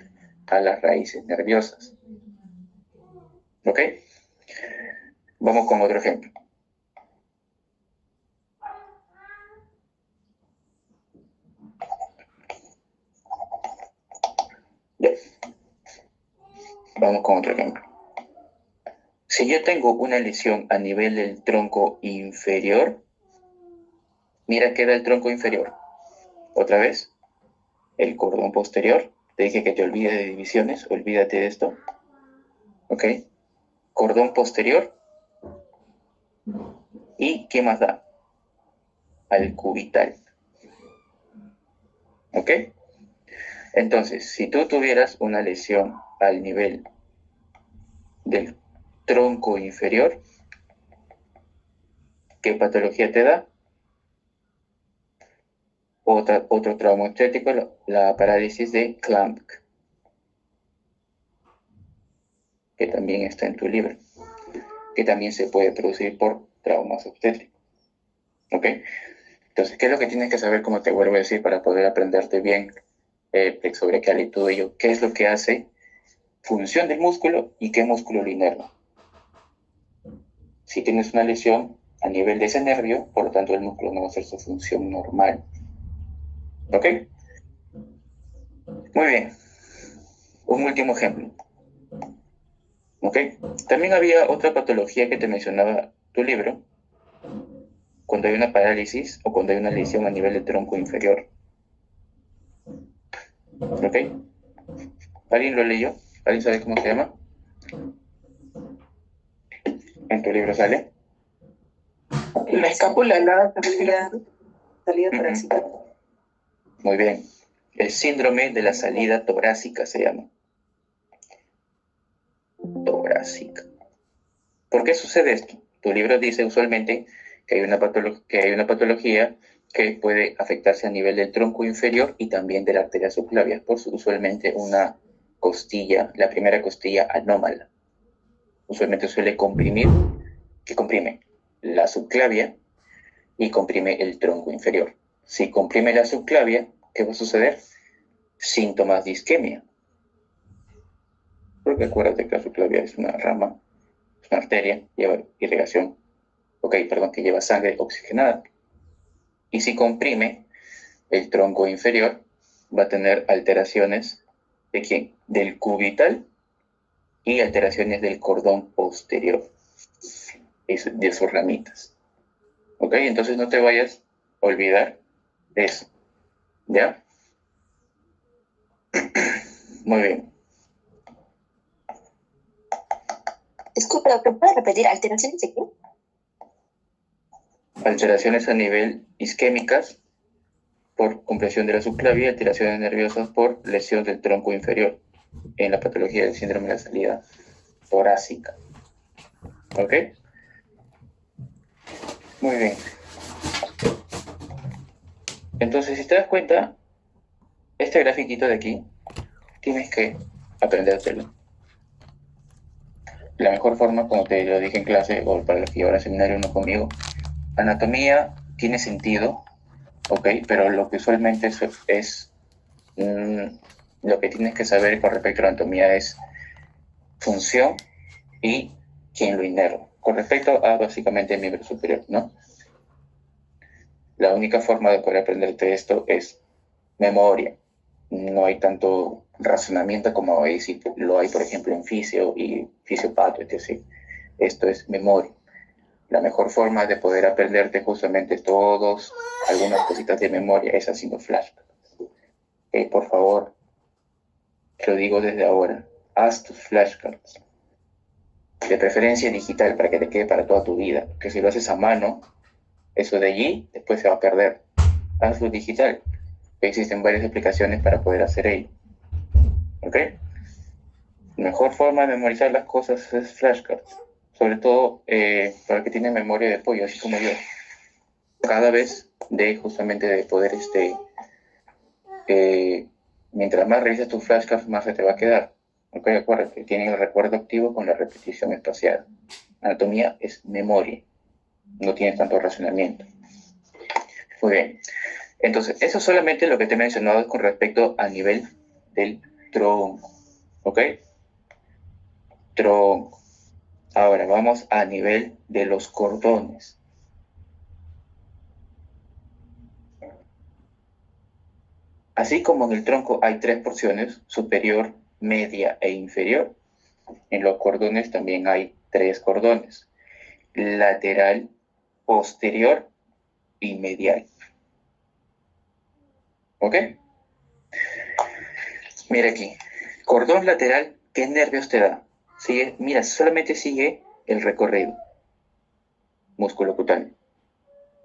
A: a las raíces nerviosas. ¿Ok? Vamos con otro ejemplo. Ya. Vamos con otro ejemplo. Si yo tengo una lesión a nivel del tronco inferior, mira qué da el tronco inferior. Otra vez, el cordón posterior. Te dije que te olvides de divisiones, olvídate de esto. ¿Ok? Cordón posterior. ¿Y qué más da? Al cubital. ¿Ok? Entonces, si tú tuvieras una lesión al nivel del tronco inferior, ¿qué patología te da? Otro trauma estético, la parálisis de Clamp, que también está en tu libro, que también se puede producir por traumas obstétricos. ¿Ok? Entonces, ¿qué es lo que tienes que saber, como te vuelvo a decir, para poder aprenderte bien sobre qué y todo ello? ¿Qué es lo que hace función del músculo y qué músculo lo inerva? Si tienes una lesión a nivel de ese nervio, por lo tanto el músculo no va a hacer su función normal. ¿Ok? Muy bien. Un último ejemplo. ¿Ok? También había otra patología que te mencionaba tu libro, cuando hay una parálisis o cuando hay una lesión a nivel del tronco inferior. ¿Ok? ¿Alguien lo leyó? ¿Alguien sabe cómo se llama? ¿En tu libro sale?
E: La escápula, la salida torácica.
A: Muy bien. El síndrome de la salida torácica se llama. Torácica. ¿Por qué sucede esto? Tu libro dice usualmente que hay una patología que puede afectarse a nivel del tronco inferior y también de la arteria subclavia, por usualmente una costilla, la primera costilla anómala. Usualmente suele comprime la subclavia y comprime el tronco inferior. Si comprime la subclavia, ¿qué va a suceder? Síntomas de isquemia. Porque acuérdate que la subclavia es una rama, es una arteria, lleva irrigación, que lleva sangre oxigenada. Y si comprime el tronco inferior, va a tener alteraciones ¿de quién? Del cubital y alteraciones del cordón posterior, de sus ramitas. ¿Ok? Entonces no te vayas a olvidar de eso. ¿Ya? Muy bien.
C: Disculpe, doctor, ¿puede repetir alteraciones de qué?
A: Alteraciones a nivel isquémicas por compresión de la subclavia, alteraciones nerviosas por lesión del tronco inferior en la patología del síndrome de la salida torácica. ¿Ok? Muy bien. Entonces, si te das cuenta, este grafiquito de aquí, tienes que aprendértelo. La mejor forma, como te lo dije en clase, o para los que llevan al seminario uno conmigo, anatomía tiene sentido, ¿ok? Pero lo que usualmente es lo que tienes que saber con respecto a la anatomía es función y quién lo inerva. Con respecto a básicamente el miembro superior, ¿no? La única forma de poder aprenderte esto es memoria. No hay tanto razonamiento como lo hay, por ejemplo, en fisio y fisiopato, etc. Esto es memoria. La mejor forma de poder aprenderte justamente algunas cositas de memoria es haciendo flashbacks. Por favor, te lo digo desde ahora, haz tus flashcards. De preferencia digital para que te quede para toda tu vida. Porque si lo haces a mano, eso de allí después se va a perder. Hazlo digital. Existen varias aplicaciones para poder hacer ello. ¿Ok? La mejor forma de memorizar las cosas es flashcards. Sobre todo para el que tiene memoria de pollo, así como yo. Cada vez justamente de poder, mientras más revisas tus flashcards, más se te va a quedar. ¿Ok? Acuérdate, tienen el recuerdo activo con la repetición espacial. Anatomía es memoria. No tienes tanto razonamiento. Muy bien. Entonces, eso solamente lo que te he mencionado es con respecto a nivel del tronco. ¿Ok? Tronco. Ahora vamos a nivel de los cordones. Así como en el tronco hay 3 porciones, superior, media e inferior, en los cordones también hay 3 cordones. Lateral, posterior y medial. ¿Ok? Mira aquí. Cordón lateral, ¿qué nervios te da? Mira, solamente sigue el recorrido. Músculo cutáneo.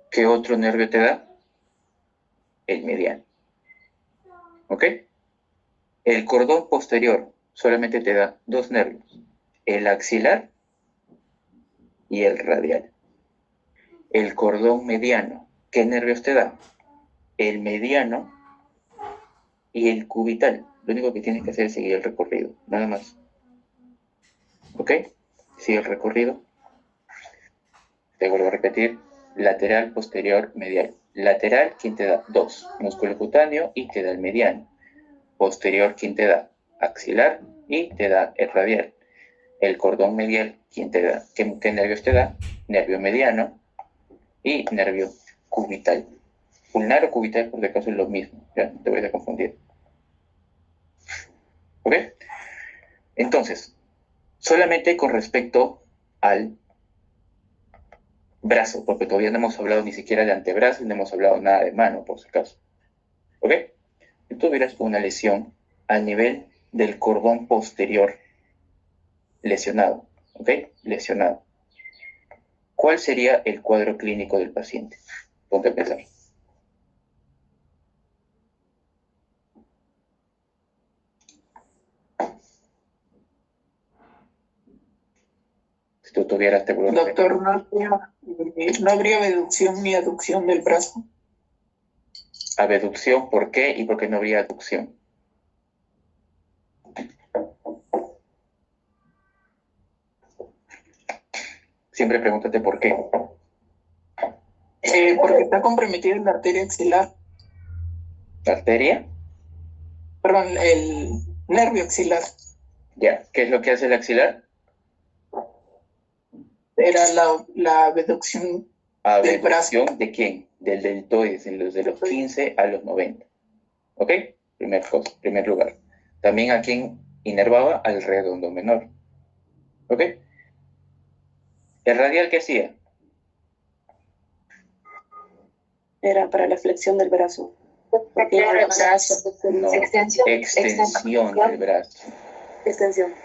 A: ¿Qué otro nervio te da? El mediano. ¿Ok? El cordón posterior solamente te da 2 nervios. El axilar y el radial. El cordón mediano, ¿qué nervios te da? El mediano y el cubital. Lo único que tienes que hacer es seguir el recorrido, nada más. ¿Ok? Sigue el recorrido. Te vuelvo a repetir. Lateral, posterior, medial. Lateral, ¿quién te da? 2. Músculo cutáneo y te da el mediano. Posterior, ¿quién te da? Axilar y te da el radial. El cordón medial, ¿quién te da? ¿Qué nervios te da? Nervio mediano y nervio cubital. Ulnar o cubital, por si acaso, es lo mismo. Ya, no te voy a confundir. ¿Ok? Entonces, solamente con respecto al brazo, porque todavía no hemos hablado ni siquiera de antebrazo, no hemos hablado nada de mano, por si acaso. ¿Ok? Si tuvieras una lesión a nivel del cordón posterior lesionado, ¿ok? Lesionado. ¿Cuál sería el cuadro clínico del paciente? Ponte a pensar. Si tú tuvieras este problema.
E: Doctor, ¿no habría abducción ni aducción del brazo?
A: Abducción, ¿por qué? ¿Y por qué no habría aducción? Siempre pregúntate por qué.
E: Porque está comprometida la arteria axilar.
A: ¿La arteria?
E: Perdón, el nervio axilar.
A: Ya. ¿Qué es lo que hace el axilar?
E: Era la abducción del brazo.
A: ¿Abducción de quién? Del deltoides, de los 15 a los 90. ¿Ok? Primer lugar. También a quién inervaba al redondo menor. ¿Ok? ¿El radial qué hacía?
B: Era para la flexión del brazo.
A: No, extensión del brazo.
B: Extensión.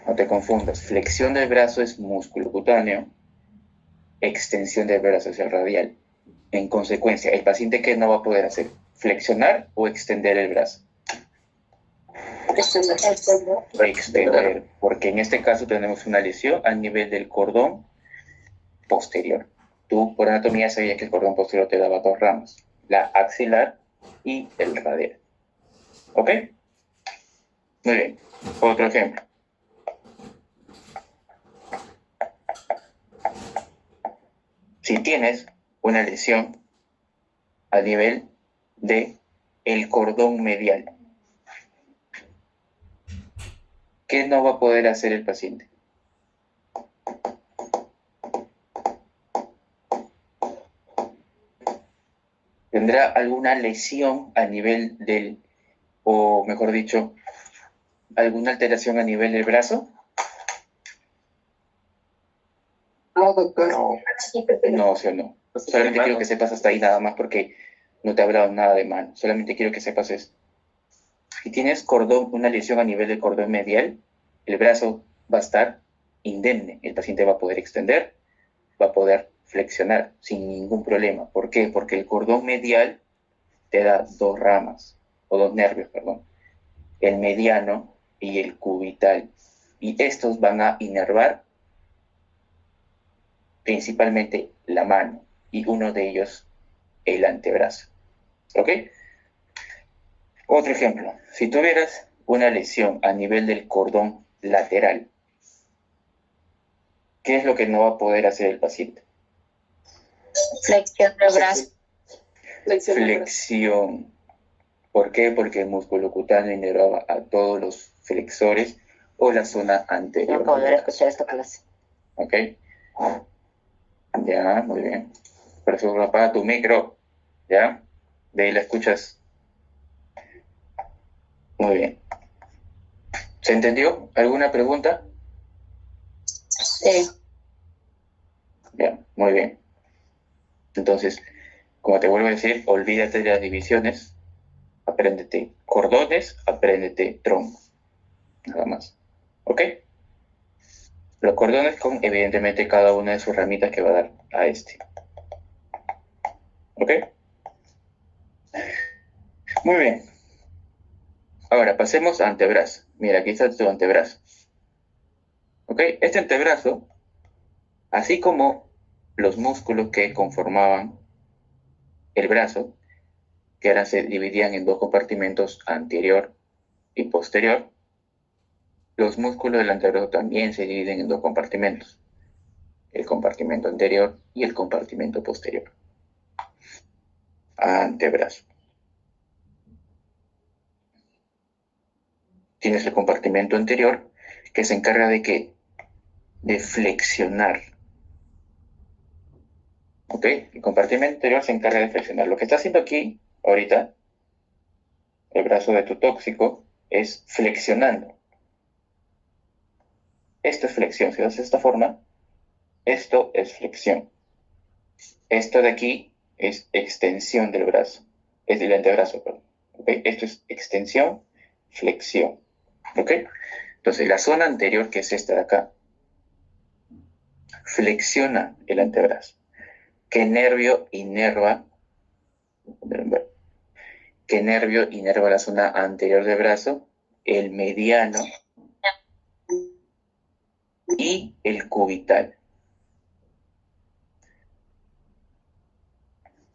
A: No te confundas. Flexión del brazo es músculo cutáneo. Extensión del brazo es el radial. En consecuencia, el paciente, ¿qué no va a poder hacer? ¿Flexionar o extender el brazo? Extender. Porque en este caso tenemos una lesión a nivel del cordón posterior. tú por anatomía sabías que el cordón posterior te daba 2 ramas, la axilar y el radial. ¿Ok? Muy bien. Otro ejemplo. Si tienes una lesión a nivel de el cordón medial, ¿qué no va a poder hacer el paciente? ¿Tendrá alguna lesión a nivel del, o mejor dicho, alguna alteración a nivel del brazo?
C: No, doctor.
A: No, sí o no. Solamente quiero que sepas hasta ahí nada más porque no te he hablado nada de mano. Solamente quiero que sepas eso. Si tienes una lesión a nivel del cordón medial, el brazo va a estar indemne. El paciente va a poder extender, va a poder flexionar sin ningún problema. ¿Por qué? Porque el cordón medial te da 2 ramas, o 2 nervios, perdón. El mediano y el cubital. Y estos van a inervar principalmente la mano y uno de ellos el antebrazo. ¿Ok? Otro ejemplo. Si tuvieras una lesión a nivel del cordón lateral, ¿qué es lo que no va a poder hacer el paciente?
C: Flexión del brazo.
A: Flexión. ¿Por qué? Porque el músculo cutáneo inerva a todos los flexores o la zona anterior.
C: No poder escuchar esta clase.
A: ¿Ok? Ya, muy bien. Por eso apaga tu micro. ¿Ya? De ahí la escuchas. Muy bien. ¿Se entendió? ¿Alguna pregunta?
C: Sí.
A: Ya, muy bien. Entonces, como te vuelvo a decir, olvídate de las divisiones, apréndete cordones, apréndete troncos, nada más. ¿Ok? Los cordones con, evidentemente, cada una de sus ramitas que va a dar a este. ¿Ok? Muy bien. Ahora, pasemos a antebrazo. Mira, aquí está tu antebrazo. ¿Ok? Este antebrazo, así como los músculos que conformaban el brazo, que ahora se dividían en 2 compartimentos, anterior y posterior, los músculos del antebrazo también se dividen en 2 compartimentos, el compartimento anterior y el compartimento posterior. Antebrazo. Tienes el compartimento anterior que se encarga de ¿qué? De flexionar. ¿Ok? El compartimento anterior se encarga de flexionar. Lo que está haciendo aquí, ahorita, el brazo de tu tóxico, es flexionando. Esto es flexión. Si lo haces de esta forma, esto es flexión. Esto de aquí es extensión del brazo. Es del antebrazo, perdón. ¿Ok? Esto es extensión, flexión. ¿Ok? Entonces, la zona anterior, que es esta de acá, flexiona el antebrazo. ¿Qué nervio inerva? ¿Qué nervio inerva la zona anterior del brazo? El mediano y el cubital.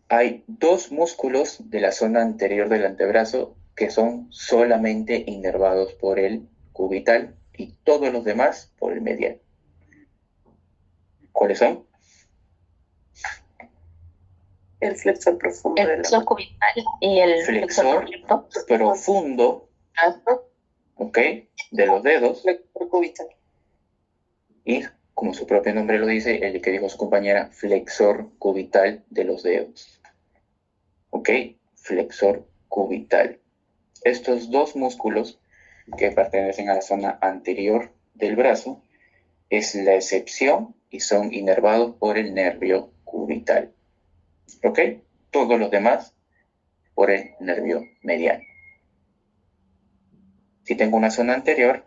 A: Hay 2 músculos de la zona anterior del antebrazo que son solamente inervados por el cubital y todos los demás por el mediano. ¿Cuáles son?
E: El flexor profundo.
C: El flexor cubital y el
A: flexor profundo, ¿ok? De los dedos.
E: Flexor cubital.
A: Y, como su propio nombre lo dice, el que dijo su compañera, flexor cubital de los dedos. ¿Ok? Flexor cubital. Estos 2 músculos que pertenecen a la zona anterior del brazo es la excepción y son inervados por el nervio cubital. ¿Ok? Todos los demás por el nervio mediano. Si tengo una zona anterior,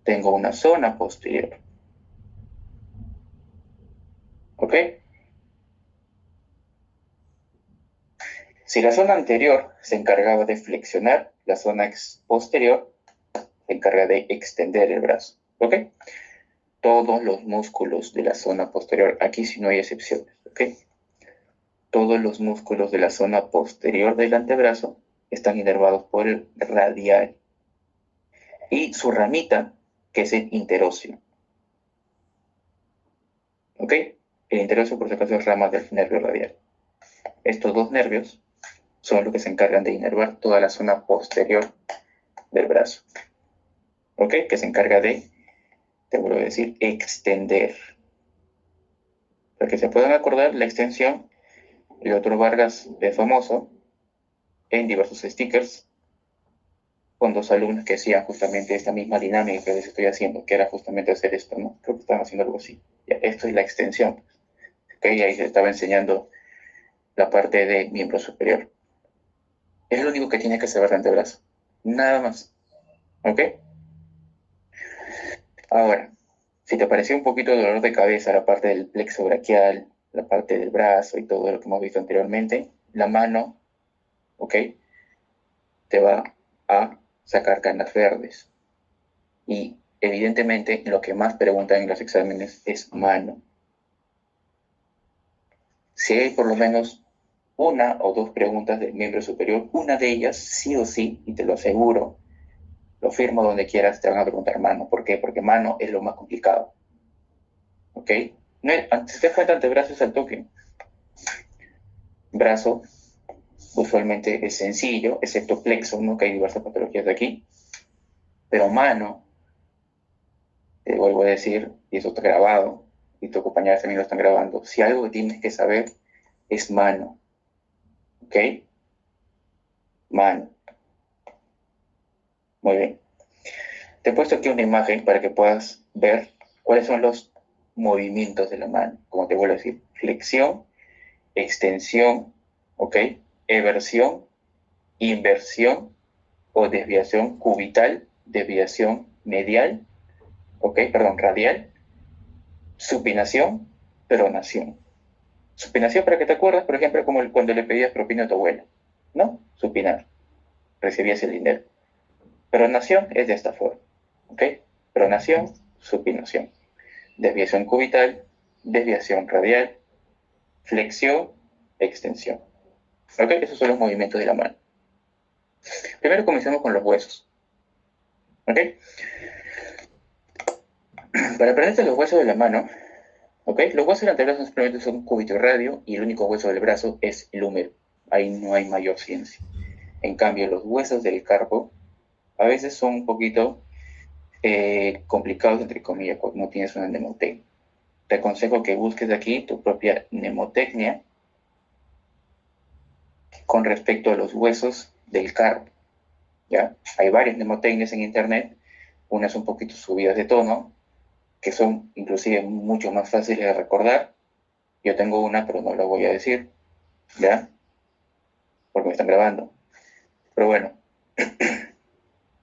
A: tengo una zona posterior. ¿Ok? Si la zona anterior se encargaba de flexionar, la zona posterior se encarga de extender el brazo. ¿Ok? todos los músculos de la zona posterior, aquí sí no hay excepciones, ¿ok? Todos los músculos de la zona posterior del antebrazo están inervados por el radial y su ramita, que es el interóseo, ¿ok? El interóseo, por si acaso, es rama del nervio radial. Estos dos nervios son los que se encargan de inervar toda la zona posterior del brazo, ¿ok? Que se encarga de, te vuelvo a decir, extender. Para que se puedan acordar, la extensión, el otro Vargas es famoso en diversos stickers, con dos alumnos que hacían justamente esta misma dinámica que les estoy haciendo, que era justamente hacer esto, ¿no? Creo que estaban haciendo algo así. Ya, esto es la extensión. ¿Ok? Ahí se estaba enseñando la parte de miembro superior. Es lo único que tiene que saber de antebrazo. Nada más. ¿Ok? Ahora, si te pareció un poquito de dolor de cabeza la parte del plexo braquial, la parte del brazo y todo lo que hemos visto anteriormente, la mano, ¿ok? Te va a sacar canas verdes. Y evidentemente lo que más preguntan en los exámenes es mano. Si hay por lo menos una o dos preguntas del miembro superior, una de ellas sí o sí, y te lo aseguro, lo firmo donde quieras, te van a preguntar mano. ¿Por qué? Porque mano es lo más complicado. ¿Ok? No, antes te falta antebrazo es al toque. Brazo usualmente es sencillo, excepto plexo, ¿no? Que hay diversas patologías de aquí. Pero mano, te vuelvo a decir, y eso está grabado, y tus compañeros también lo están grabando, si algo que tienes que saber es mano. ¿Ok? Mano. Muy bien. Te he puesto aquí una imagen para que puedas ver cuáles son los movimientos de la mano. Como te vuelvo a decir, flexión, extensión, ¿ok? Eversión, inversión o desviación cubital, desviación medial, ¿ok? Perdón, radial, supinación, pronación. Supinación, para que te acuerdes, por ejemplo, como cuando le pedías propina a tu abuela, ¿no? Supinar, recibías el dinero. Pronación es de esta forma, ¿ok? Pronación, supinación. Desviación cubital, desviación radial, flexión, extensión. ¿Ok? Esos son los movimientos de la mano. Primero comencemos con los huesos. ¿Ok? Para aprenderte los huesos de la mano, ¿ok? Los huesos antebrazos simplemente son un cúbito y radio y el único hueso del brazo es el húmero. Ahí no hay mayor ciencia. En cambio, los huesos del carpo a veces son un poquito complicados, entre comillas, cuando no tienes una mnemotecnia. Te aconsejo que busques aquí tu propia mnemotecnia con respecto a los huesos del carpo. ¿Ya? Hay varias mnemotecnias en internet, unas un poquito subidas de tono, que son inclusive mucho más fáciles de recordar. Yo tengo una, pero no la voy a decir, ¿ya? Porque me están grabando. Pero bueno,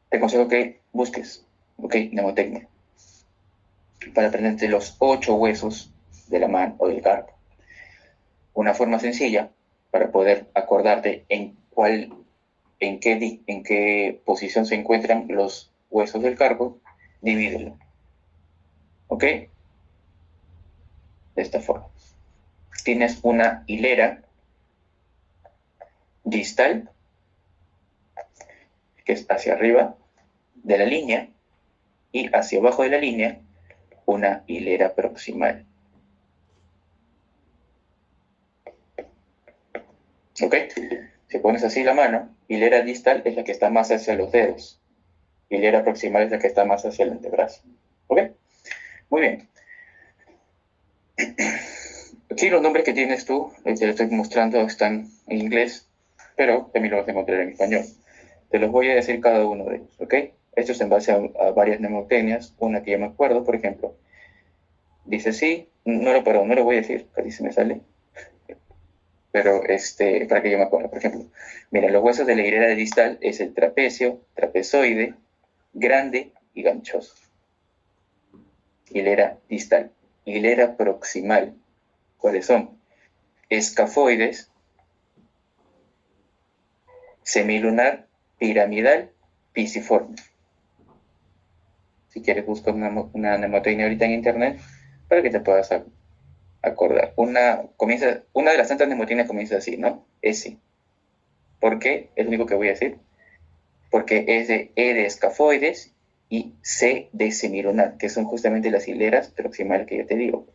A: te aconsejo que busques, ¿ok? Mnemotecnia, para aprenderte los 8 huesos de la mano o del carpo. Una forma sencilla para poder acordarte en qué posición se encuentran los huesos del carpo, divídelo. ¿Ok? De esta forma. Tienes una hilera distal, que es hacia arriba de la línea, y hacia abajo de la línea, una hilera proximal. ¿Ok? Si pones así la mano, hilera distal es la que está más hacia los dedos. Hilera proximal es la que está más hacia el antebrazo. ¿Ok? Muy bien. Aquí los nombres que tienes tú, te lo estoy mostrando, están en inglés, pero también los vas a encontrar en español. Te los voy a decir cada uno de ellos, ¿ok? Esto es en base a varias mnemotecnias, una que yo me acuerdo, por ejemplo. Dice sí, no lo voy a decir, casi se me sale. Pero para que yo me acuerdo, por ejemplo. Mira, los huesos de la hilera distal es el trapecio, trapezoide, grande y ganchoso. Hilera distal. Hilera proximal. ¿Cuáles son? Escafoides, semilunar, piramidal, pisiforme. Si quieres, busca una mnemotecnia ahorita en internet para que te puedas acordar. Una de las tantas mnemotecnias comienza así, ¿no? S. ¿Por qué? Es lo único que voy a decir. Porque es de E de escafoides y C de semilunar, que son justamente las hileras proximales que yo te digo.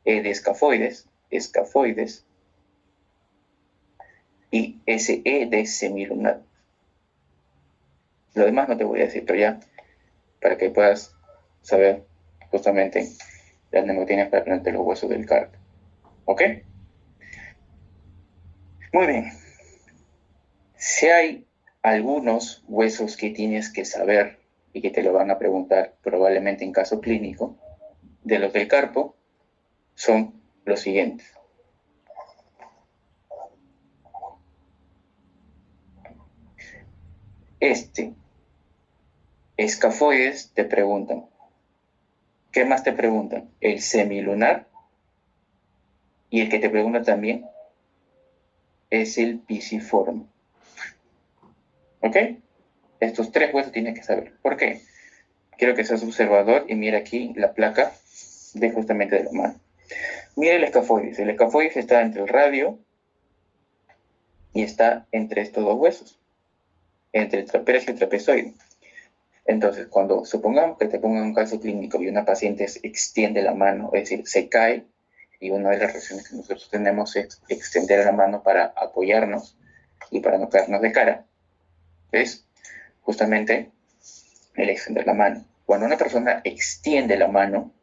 A: E de escafoides, y SE de semilunar. Lo demás no te voy a decir, pero ya, para que puedas saber justamente las mnemotecnias para aprenderte los huesos del carpo. ¿Ok? Muy bien. Si hay algunos huesos que tienes que saber y que te lo van a preguntar probablemente en caso clínico, de los del carpo, son los siguientes. Escafoides te preguntan. ¿Qué más te preguntan? El semilunar, y el que te pregunta también es el pisiforme. ¿Ok? Estos tres huesos tienes que saber. ¿Por qué? Quiero que seas observador y mira aquí la placa de justamente de la mano. Mira el escafoides. El escafoides está entre el radio y está entre estos dos huesos, entre el trapecio y el trapezoide. Entonces, cuando supongamos que te pongan un caso clínico y una paciente extiende la mano, es decir, se cae, y una de las reacciones que nosotros tenemos es extender la mano para apoyarnos y para no caernos de cara, es justamente el extender la mano. Cuando una persona extiende la mano,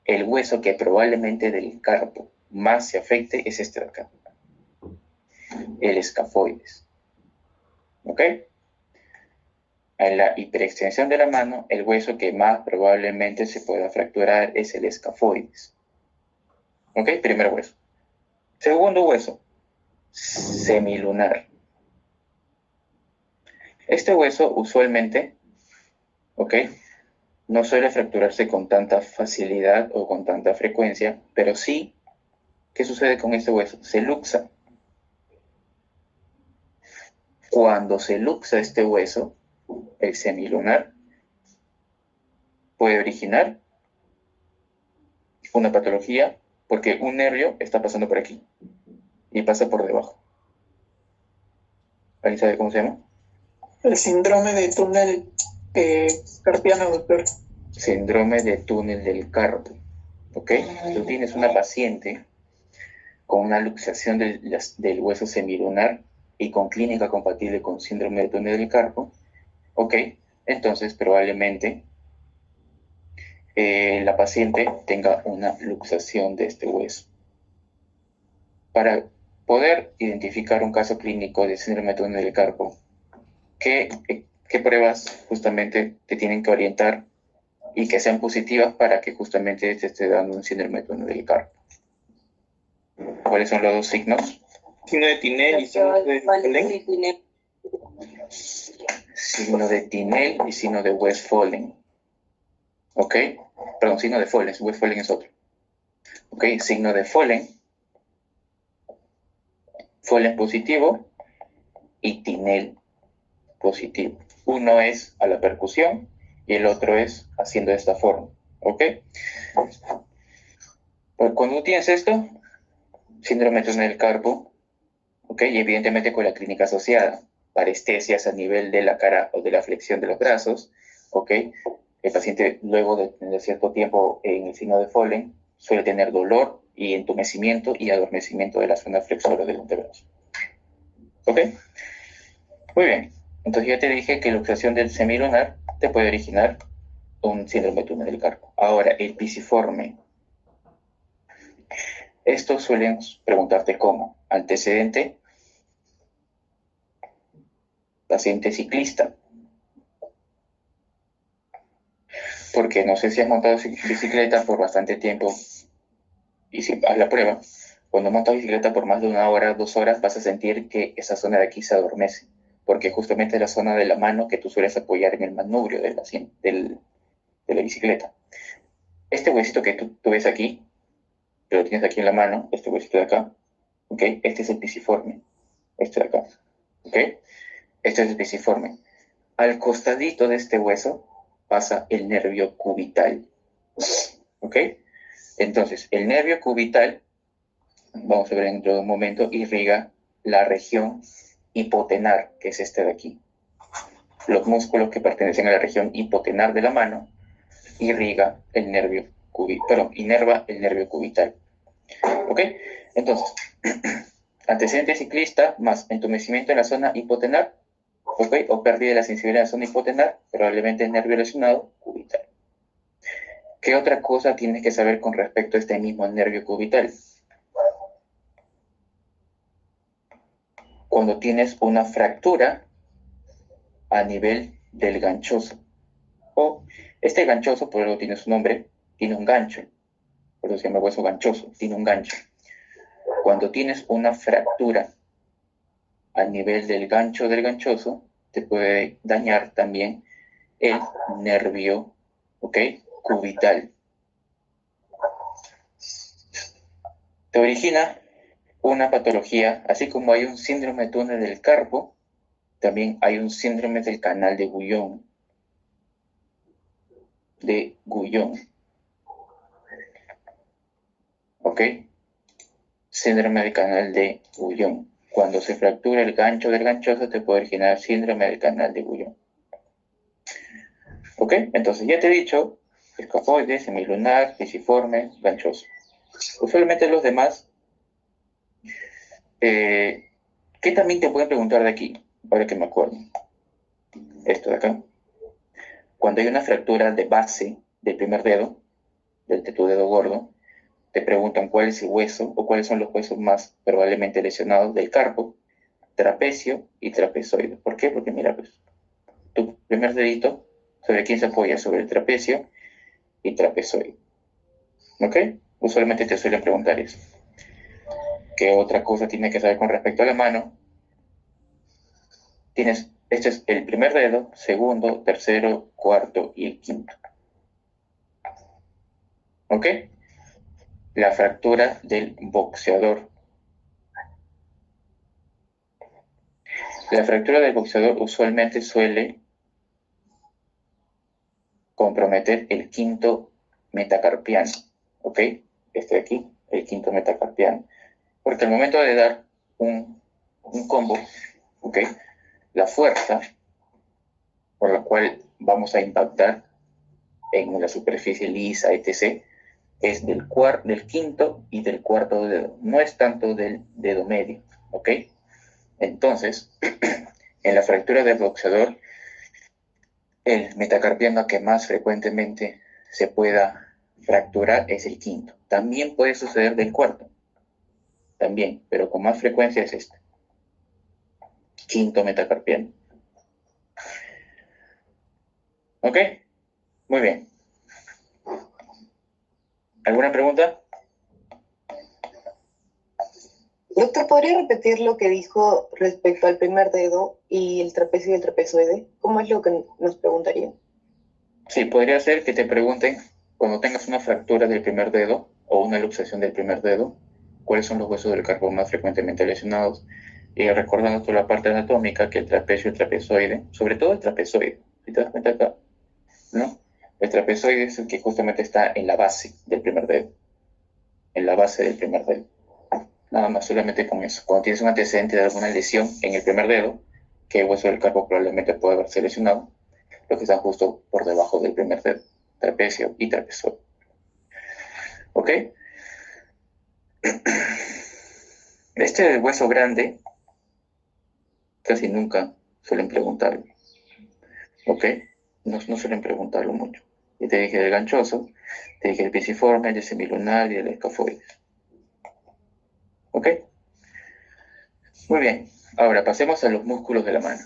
A: el hueso que probablemente del carpo más se afecte es este de acá, el escafoides. ¿Ok? En la hiperextensión de la mano, el hueso que más probablemente se pueda fracturar es el escafoides. ¿Ok? Primer hueso. Segundo hueso, semilunar. Este hueso usualmente, ¿ok?, no suele fracturarse con tanta facilidad o con tanta frecuencia, pero sí, ¿qué sucede con este hueso? Se luxa. Cuando se luxa este hueso, el semilunar, puede originar una patología porque un nervio está pasando por aquí y pasa por debajo. ¿Alguien sabe cómo se llama?
E: El síndrome de túnel carpiano, doctor.
A: Síndrome de túnel del carpo. ¿Ok? Tú tienes una paciente con una luxación del hueso semilunar y con clínica compatible con síndrome de túnel del carpo. ¿Ok? Entonces, probablemente la paciente tenga una luxación de este hueso. Para poder identificar un caso clínico de síndrome de túnel del carpo, ¿qué pruebas justamente te tienen que orientar y que sean positivas para que justamente te esté dando un síndrome de túnel del carpo? ¿Cuáles son los dos signos?
D: Signo de Tinel y signo de Follen.
A: Signo de Tinel y signo de Westphalen. ¿Ok? Perdón, signo de Follen. Westphalen es otro. ¿Ok? Signo de Follen. Follen positivo y Tinel positivo. Uno es a la percusión y el otro es haciendo de esta forma. ¿Ok? Pues cuando tienes esto, síndrome de túnel del carpo, ¿ok? Y evidentemente con la clínica asociada, parestesias a nivel de la cara o de la flexión de los brazos, ¿ok? El paciente luego de tener cierto tiempo en el signo de Follen suele tener dolor y entumecimiento y adormecimiento de la zona flexora del antebrazo. ¿Ok? Muy bien. Entonces ya te dije que la luxación del semilunar te puede originar un síndrome de túnel del carpo. Ahora, el pisiforme. Estos suelen preguntarte cómo. Antecedente, paciente ciclista. Porque no sé si has montado bicicleta por bastante tiempo y si haz la prueba, cuando montas bicicleta por más de 1 hora, 2 horas, vas a sentir que esa zona de aquí se adormece, porque justamente es la zona de la mano que tú sueles apoyar en el manubrio de la bicicleta. Este huesito que tú ves aquí, que lo tienes aquí en la mano, este huesito de acá, ¿ok? Este es el pisiforme, este de acá, ¿ok? Este es el pisiforme. Al costadito de este hueso pasa el nervio cubital. ¿Ok? Entonces, el nervio cubital, vamos a ver dentro de un momento, irriga la región hipotenar, que es este de aquí. Los músculos que pertenecen a la región hipotenar de la mano irriga el nervio cubital, inerva el nervio cubital. ¿Ok? Entonces, antecedente ciclista más entumecimiento en la zona hipotenar, ¿ok? O pérdida de la sensibilidad en la zona hipotenar, probablemente nervio lesionado cubital. ¿Qué otra cosa tienes que saber con respecto a este mismo nervio cubital? Cuando tienes una fractura a nivel del ganchoso, o este ganchoso, por algo tiene su nombre, tiene un gancho, por eso se llama hueso ganchoso, tiene un gancho. Cuando tienes una fractura a nivel del gancho del ganchoso, te puede dañar también el nervio, ¿ok? Cubital. Te origina una patología, así como hay un síndrome de túnel del carpo, también hay un síndrome del canal de Guyon. ¿Ok? Síndrome del canal de Guyon. Cuando se fractura el gancho del ganchoso, te puede originar síndrome del canal de Guyon. ¿Ok? Entonces ya te he dicho, escafoide, semilunar, pisiforme, ganchoso. Usualmente los demás, ¿qué también te pueden preguntar de aquí? Para que me acuerdo. Esto de acá. Cuando hay una fractura de base del primer dedo, de tu dedo gordo, te preguntan cuál es el hueso o cuáles son los huesos más probablemente lesionados del carpo, trapecio y trapezoide. ¿Por qué? Porque mira, pues, tu primer dedito, ¿sobre quién se apoya? Sobre el trapecio y trapezoide. ¿Ok? Usualmente te suelen preguntar eso. ¿Qué otra cosa tienes que saber con respecto a la mano? Este es el primer dedo, segundo, tercero, cuarto y el quinto. ¿Ok? La fractura del boxeador. La fractura del boxeador usualmente suele comprometer el quinto metacarpiano, ¿ok? Este de aquí, el quinto metacarpiano. Porque al momento de dar un combo, ¿ok? La fuerza por la cual vamos a impactar en la superficie lisa, etc., es del quinto y del cuarto dedo, no es tanto del dedo medio, ¿ok? Entonces, en la fractura del boxeador, el metacarpiano que más frecuentemente se pueda fracturar es el quinto. También puede suceder del cuarto, también, pero con más frecuencia es este. Quinto metacarpiano. ¿Ok? Muy bien. ¿Alguna pregunta?
E: Doctor, ¿podría repetir lo que dijo respecto al primer dedo y el trapecio y el trapezoide? ¿Cómo es lo que nos preguntaría?
A: Sí, podría ser que te pregunten, cuando tengas una fractura del primer dedo o una luxación del primer dedo, cuáles son los huesos del carpo más frecuentemente lesionados. Y recordando toda la parte anatómica, que el trapecio y el trapezoide, sobre todo el trapezoide, si te das cuenta acá, ¿no? El trapezoide es el que justamente está en la base del primer dedo. En la base del primer dedo. Nada más, solamente con eso. Cuando tienes un antecedente de alguna lesión en el primer dedo, que el hueso del carpo probablemente puede haberse lesionado, los que están justo por debajo del primer dedo, trapecio y trapezoide. ¿Ok? Este hueso grande casi nunca suelen preguntarlo. ¿Ok? No suelen preguntarlo mucho. Y te dije del ganchoso, te dije el pisiforme, el semilunar y el escafoide. ¿Ok? Muy bien. Ahora pasemos a los músculos de la mano.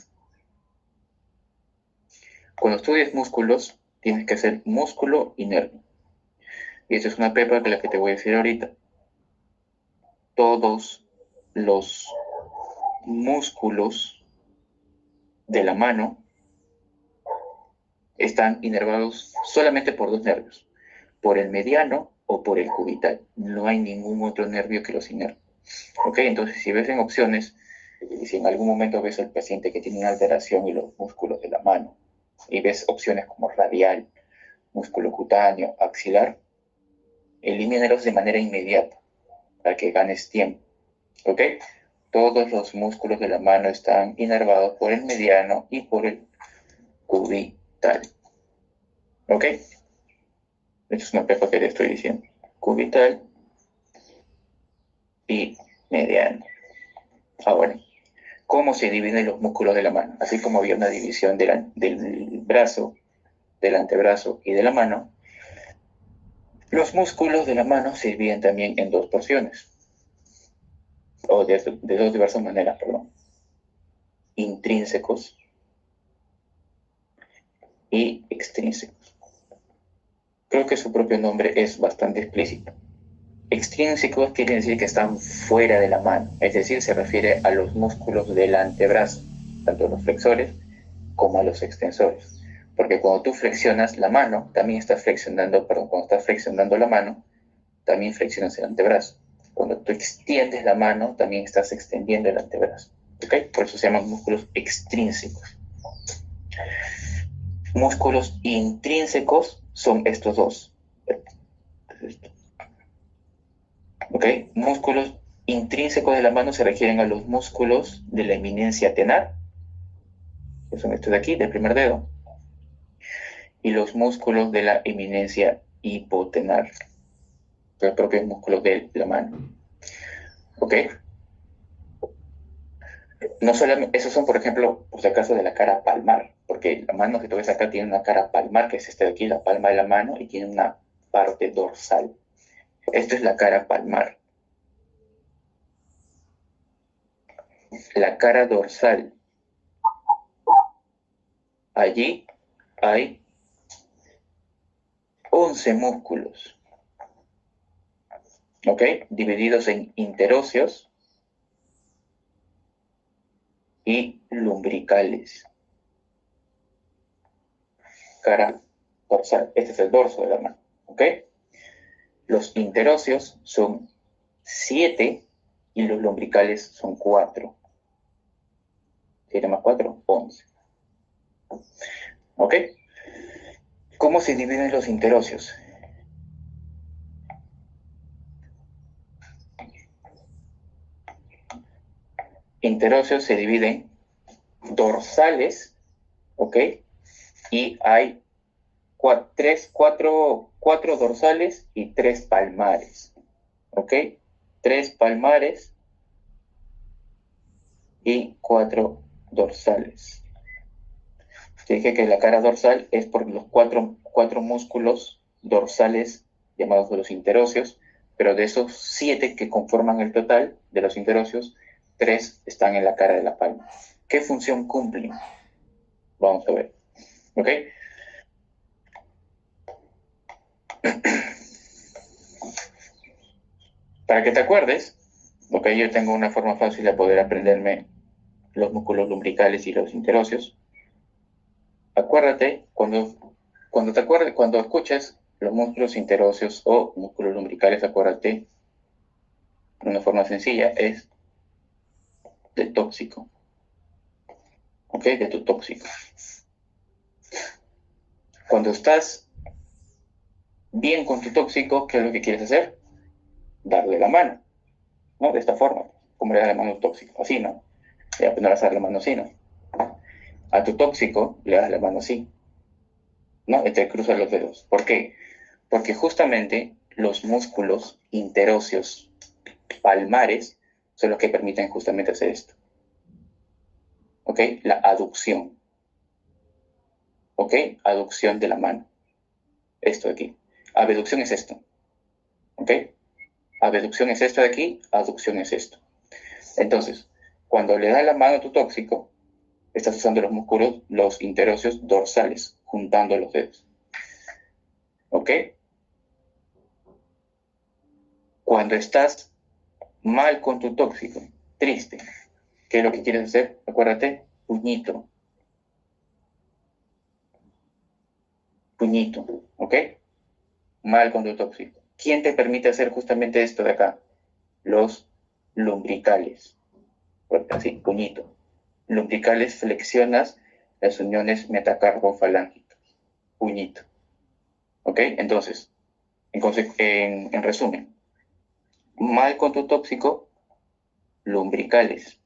A: Cuando estudies músculos, tienes que hacer músculo y nervio. Y esta es una pepa que la que te voy a decir ahorita. Todos los músculos de la mano están inervados solamente por dos nervios, por el mediano o por el cubital. No hay ningún otro nervio que los inerve. ¿Ok? Entonces, si ves en opciones, y si en algún momento ves al paciente que tiene una alteración y los músculos de la mano y ves opciones como radial, músculo cutáneo, axilar, elimínalos de manera inmediata para que ganes tiempo. ¿Ok? Todos los músculos de la mano están inervados por el mediano y por el cubital. ¿Ok? Esto es una pepa que te estoy diciendo. Cubital y mediano. Ahora, ¿cómo se dividen los músculos de la mano? Así como había una división del brazo, del antebrazo y de la mano, los músculos de la mano se dividen también en dos porciones, o de dos diversas maneras, perdón. Intrínsecos y extrínsecos. Creo que su propio nombre es bastante explícito. Extrínsecos quiere decir que están fuera de la mano, es decir, se refiere a los músculos del antebrazo, tanto los flexores como a los extensores. Porque cuando tú flexionas la mano, también estás flexionando, cuando estás flexionando la mano, también flexionas el antebrazo. Cuando tú extiendes la mano, también estás extendiendo el antebrazo. ¿Ok? Por eso se llaman músculos extrínsecos. Músculos intrínsecos son estos dos. ¿Ok? Músculos intrínsecos de la mano se refieren a los músculos de la eminencia tenar, que son estos de aquí, del primer dedo, y los músculos de la eminencia hipotenar, los propios músculos de la mano. ¿Ok? No solamente, esos son, por ejemplo, por si acaso, de la cara palmar, porque la mano que tú ves acá tiene una cara palmar, que es esta de aquí, la palma de la mano, y tiene una parte dorsal. Esto es la cara palmar. La cara dorsal. Allí hay 11 músculos, ¿ok? Divididos en interóseos y lumbricales. Cara dorsal. Este es el dorso de la mano, ¿ok? Los interóseos son 7 y los lumbricales son 4. ¿7 más 4? 11. ¿Ok? ¿Cómo se dividen los interóseos? Interóseos se dividen dorsales, ¿ok? Y hay 4 dorsales y 3 palmares, ¿ok? 3 palmares y 4 dorsales. Te dije que la cara dorsal es por los 4 músculos dorsales llamados de los interóseos, pero de esos 7 que conforman el total de los interóseos, 3 están en la cara de la palma. ¿Qué función cumplen? Vamos a ver. ¿Ok? Para que te acuerdes, ok, yo tengo una forma fácil de poder aprenderme los músculos lumbricales y los interóseos. Acuérdate, cuando escuches los músculos interóseos o músculos lumbricales, acuérdate, de una forma sencilla, es del tóxico. ¿Ok? De tu tóxico. Cuando estás bien con tu tóxico, ¿qué es lo que quieres hacer? Darle la mano, ¿no? De esta forma, como le das la mano a tu tóxico, así, ¿no? Ya, pues no le vas a dar la mano así, ¿no? A tu tóxico le das la mano así, ¿no? Y te cruzas los dedos. ¿Por qué? Porque justamente los músculos interóseos palmares son los que permiten justamente hacer esto. ¿Ok? La aducción. ¿Ok? Aducción de la mano. Esto de aquí. Abducción es esto. ¿Ok? Abducción es esto de aquí, aducción es esto. Entonces, cuando le das la mano a tu tóxico, estás usando los músculos, los interóseos dorsales, juntando los dedos. ¿Ok? Cuando estás mal con tu tóxico, triste, ¿qué es lo que quieres hacer? Acuérdate, puñito. Puñito, ¿ok? Mal con tu tóxico. ¿Quién te permite hacer justamente esto de acá? Los lumbricales. Así, puñito. Lumbricales, flexionas las uniones metacarpofalángicas, puñito. ¿Ok? Entonces, en resumen, mal conducto tóxico, lumbricales.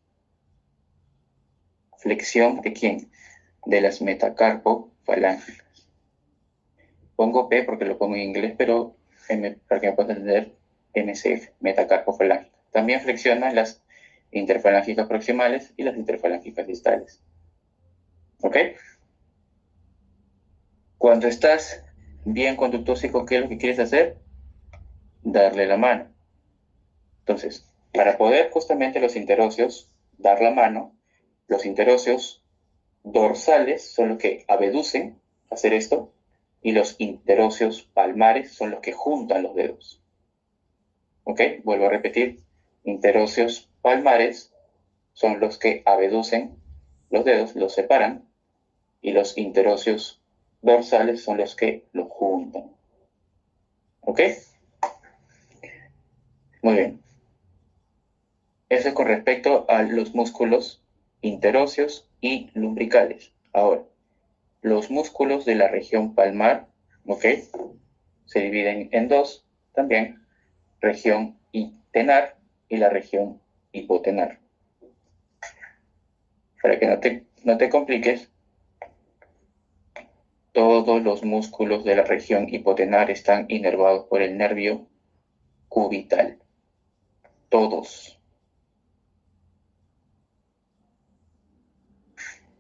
A: Flexión ¿de quién? De las metacarpofalángicas. Pongo P porque lo pongo en inglés, pero para que me puedan entender, MCF, metacarpofalángicas. También flexionan las interfalángicas proximales y las interfalángicas distales. ¿Ok? Cuando estás bien conducto tóxico, ¿qué es lo que quieres hacer? Darle la mano. Entonces, para poder justamente los interóseos dar la mano, los interóseos dorsales son los que abducen hacer esto, y los interóseos palmares son los que juntan los dedos. ¿Ok? Vuelvo a repetir. Interóseos palmares son los que abducen los dedos, los separan, y los interóseos dorsales son los que los juntan. ¿Ok? Muy bien. Eso es con respecto a los músculos interóseos y lumbricales. Ahora, los músculos de la región palmar, ¿ok? Se dividen en dos también, región tenar y la región hipotenar. Para que no te compliques, todos los músculos de la región hipotenar están inervados por el nervio cubital. Todos.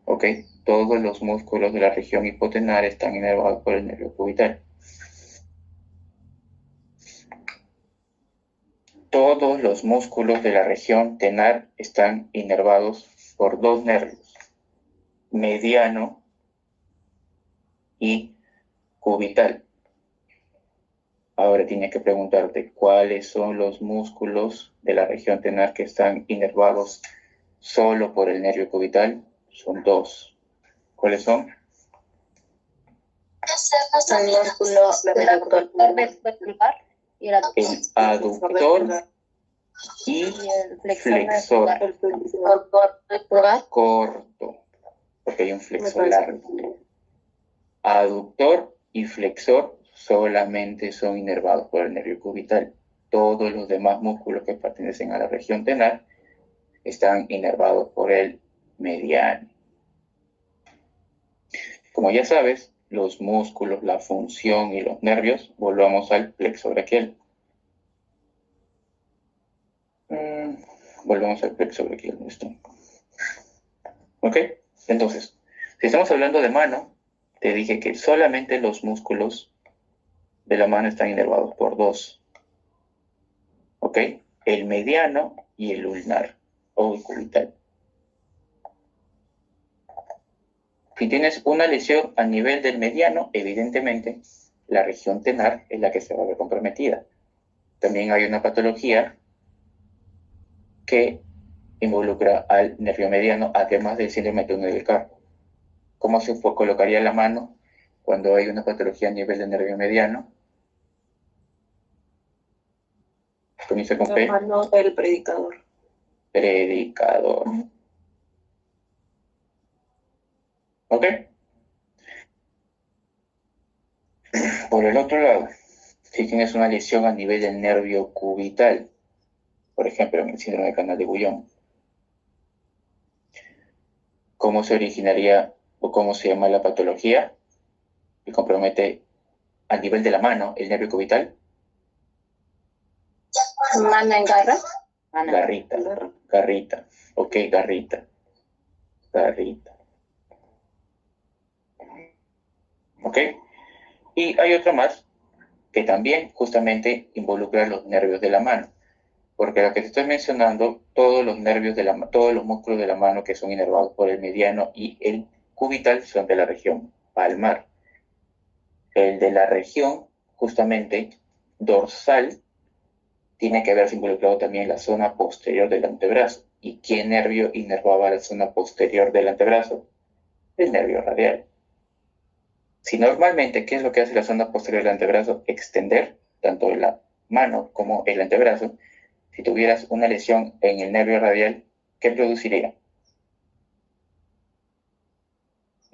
A: ¿Ok? Todos los músculos de la región hipotenar están inervados por el nervio cubital. Todos los músculos de la región tenar están inervados por dos nervios, mediano y cubital. Ahora tienes que preguntarte cuáles son los músculos de la región tenar que están inervados solo por el nervio cubital. Son dos. ¿Cuáles son?
B: El músculo ventricular y el
A: aductor y
B: el
A: flexor. Corto, porque hay un flexor largo. Aductor y flexor solamente son inervados por el nervio cubital. Todos los demás músculos que pertenecen a la región tenar están inervados por el mediano. Como ya sabes, los músculos, la función y los nervios, volvamos al plexo braquial. Volvamos al plexo braquial. ¿Ok? Entonces, si estamos hablando de mano, te dije que solamente los músculos de la mano están inervados por dos. ¿Ok? El mediano y el ulnar o el cubital. Si tienes una lesión a nivel del mediano, evidentemente la región tenar es la que se va a ver comprometida. También hay una patología que involucra al nervio mediano, además del síndrome de túnel del carpo. ¿Cómo se colocaría la mano cuando hay una patología a nivel del nervio mediano? Comienza con P.
E: La mano del predicador.
A: Predicador. ¿Ok? Por el otro lado, si tienes una lesión a nivel del nervio cubital, por ejemplo, en el síndrome de canal de Bouillon, ¿cómo se originaría o cómo se llama la patología que compromete a nivel de la mano el nervio cubital?
B: Mano en garra.
A: Garrita. Garrita. Ok, garrita. Garrita. ¿Ok? Y hay otra más que también justamente involucra los nervios de la mano. Porque lo que te estoy mencionando, todos los nervios todos los músculos de la mano que son inervados por el mediano y el cubital son de la región palmar. El de la región, justamente, dorsal, tiene que verse involucrado también la zona posterior del antebrazo. ¿Y qué nervio inervaba la zona posterior del antebrazo? El nervio radial. Si normalmente, ¿qué es lo que hace la zona posterior del antebrazo? Extender tanto la mano como el antebrazo. Si tuvieras una lesión en el nervio radial, ¿qué produciría?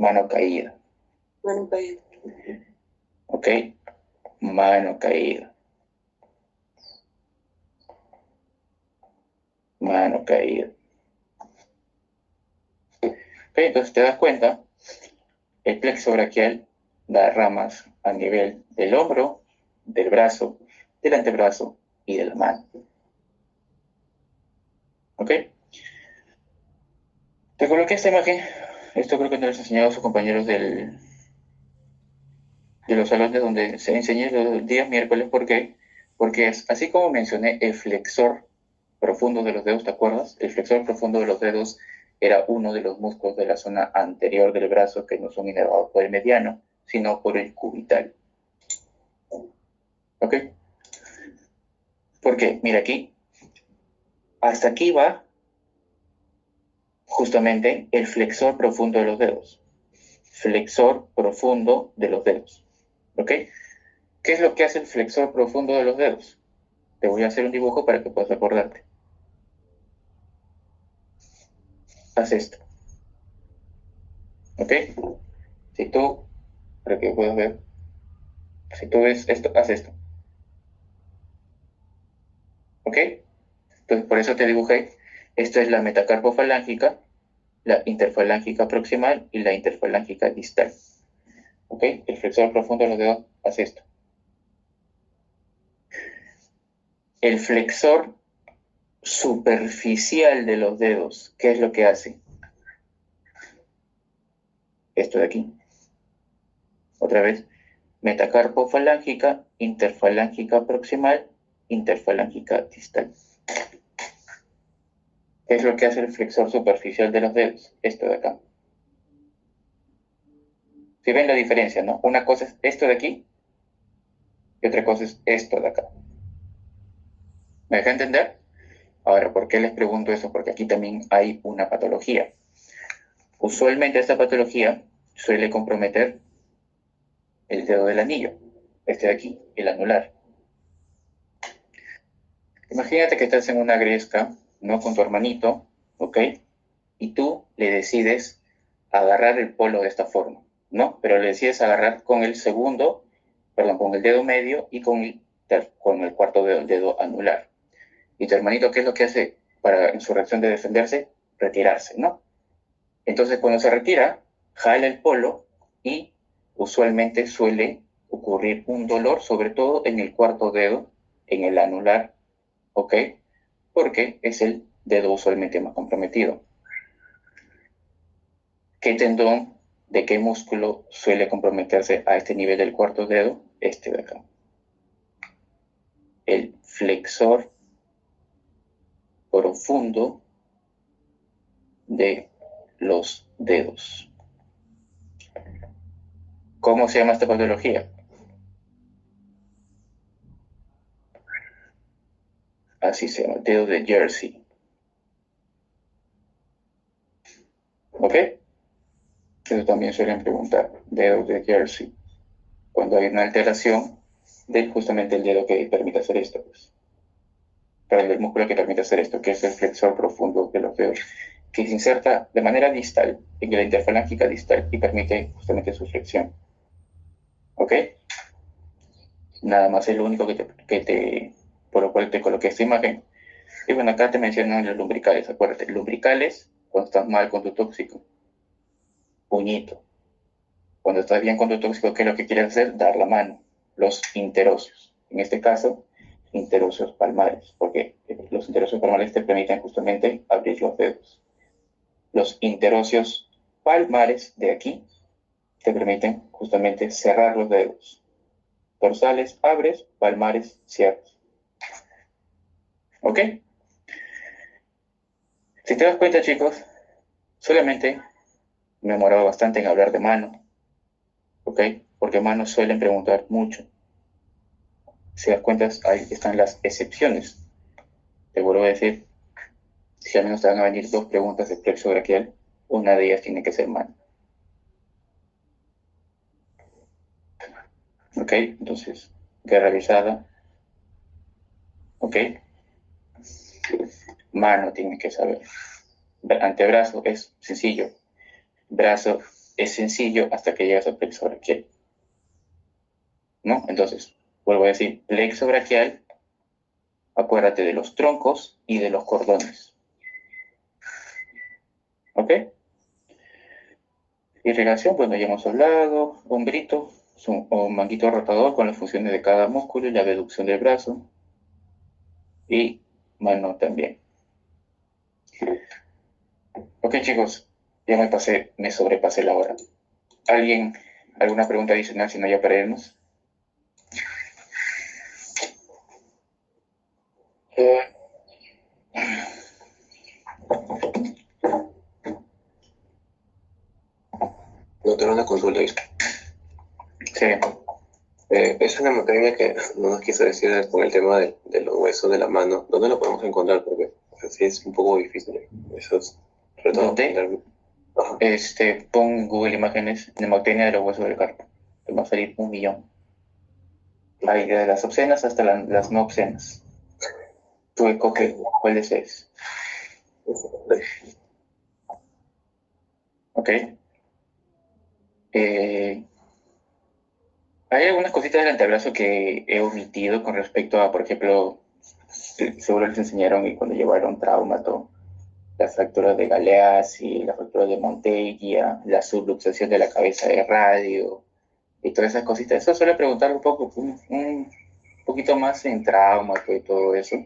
A: Mano caída.
E: Mano caída.
A: ¿Ok? Mano caída. Mano caída. ¿Ok? Entonces te das cuenta, el plexo braquial da ramas a nivel del hombro, del brazo, del antebrazo y de la mano. ¿Ok? Te coloqué esta imagen. Esto creo que no les he enseñado a sus compañeros de los salones donde se enseñé los días miércoles. ¿Por qué? Porque así como mencioné el flexor profundo de los dedos, ¿te acuerdas? El flexor profundo de los dedos era uno de los músculos de la zona anterior del brazo que no son inervados por el mediano, sino por el cubital. ¿Ok? ¿Por qué? Mira aquí. Hasta aquí va justamente el flexor profundo de los dedos. Flexor profundo de los dedos. ¿Ok? ¿Qué es lo que hace el flexor profundo de los dedos? Te voy a hacer un dibujo para que puedas acordarte. Haz esto. ¿Ok? Si tú, para que puedas ver, si tú ves esto, haz esto. ¿Ok? Entonces, por eso te dibujé. Esto es la metacarpofalángica, la interfalángica proximal y la interfalángica distal. ¿Ok? El flexor profundo de los dedos hace esto. El flexor superficial de los dedos, ¿qué es lo que hace? Esto de aquí. Otra vez. Metacarpofalángica, interfalángica proximal, interfalángica distal. ¿Qué es lo que hace el flexor superficial de los dedos? Esto de acá. Si ven la diferencia, ¿no? Una cosa es esto de aquí y otra cosa es esto de acá. ¿Me deja entender? Ahora, ¿por qué les pregunto eso? Porque aquí también hay una patología. Usualmente esta patología suele comprometer el dedo del anillo, este de aquí, el anular. Imagínate que estás en una gresca, ¿no? Con tu hermanito, ¿ok? Y tú le decides agarrar el polo de esta forma, ¿no? Pero le decides agarrar con el segundo, perdón, con el dedo medio y con el cuarto dedo, el dedo anular. Y tu hermanito, ¿qué es lo que hace en su reacción de defenderse? Retirarse, ¿no? Entonces, cuando se retira, jala el polo y usualmente suele ocurrir un dolor, sobre todo en el cuarto dedo, en el anular, ¿ok? Porque es el dedo usualmente más comprometido. ¿Qué tendón de qué músculo suele comprometerse a este nivel del cuarto dedo? Este de acá. El flexor profundo de los dedos. ¿Cómo se llama esta patología? Así se llama, dedo de Jersey. ¿Ok? Eso también suelen preguntar, dedo de Jersey. Cuando hay una alteración de justamente el dedo que permite hacer esto, pues. Pero el músculo que permite hacer esto, que es el flexor profundo de los dedos, que se inserta de manera distal en la interfalángica distal y permite justamente su flexión. ¿Ok? Nada más es lo único por lo cual te coloqué esta imagen. Y bueno, acá te mencionan los lumbricales, acuérdate, lumbricales cuando estás mal con tu tóxico. Puñito. Cuando estás bien con tu tóxico, ¿qué es lo que quieres hacer? Dar la mano. Los interóseos. En este caso, interóseos palmares, porque los interóseos palmares te permiten justamente abrir los dedos. Los interóseos palmares de aquí te permiten justamente cerrar los dedos. Dorsales abres, palmares cierras. ¿Ok? Si te das cuenta, chicos, solamente me he demorado bastante en hablar de mano. ¿Ok? Porque manos suelen preguntar mucho. Si te das cuenta, ahí están las excepciones. Te vuelvo a decir, si al menos te van a venir 2 preguntas de plexo braquial, una de ellas tiene que ser mano. ¿Ok? Entonces, guerra revisada. ¿Ok? Mano tiene que saber. Antebrazo es sencillo. Brazo es sencillo hasta que llegas al plexo braquial, ¿no? Entonces, vuelvo a decir, plexo braquial, acuérdate de los troncos y de los cordones. ¿Ok? Irrigación, bueno, ya hemos hablado. Hombrito, o manguito rotador con las funciones de cada músculo y la abducción del brazo. Y mano también. Ok, chicos, ya me sobrepasé la hora. ¿Alguien, alguna pregunta adicional, si no ya para irnos?
F: Doctor, una consulta.
A: Sí.
F: Es una materia que no nos quiso decir con el tema de los huesos de la mano. ¿Dónde lo podemos encontrar? Porque así es un poco difícil. Eso es
A: ¿Dónde? Pon Google Imágenes, nemotecnia de los huesos del carpo. Te va a salir 1.000.000. Hay desde las obscenas hasta las no obscenas. Tú escoge cuál desees. Ok. Hay algunas cositas del antebrazo que he omitido con respecto a, por ejemplo, seguro les enseñaron y cuando llevaron traumato, las fracturas de Galeazzi, la fractura de Monteggia, la subluxación de la cabeza de radio y todas esas cositas. Eso suele preguntar un poquito más en traumato y todo eso.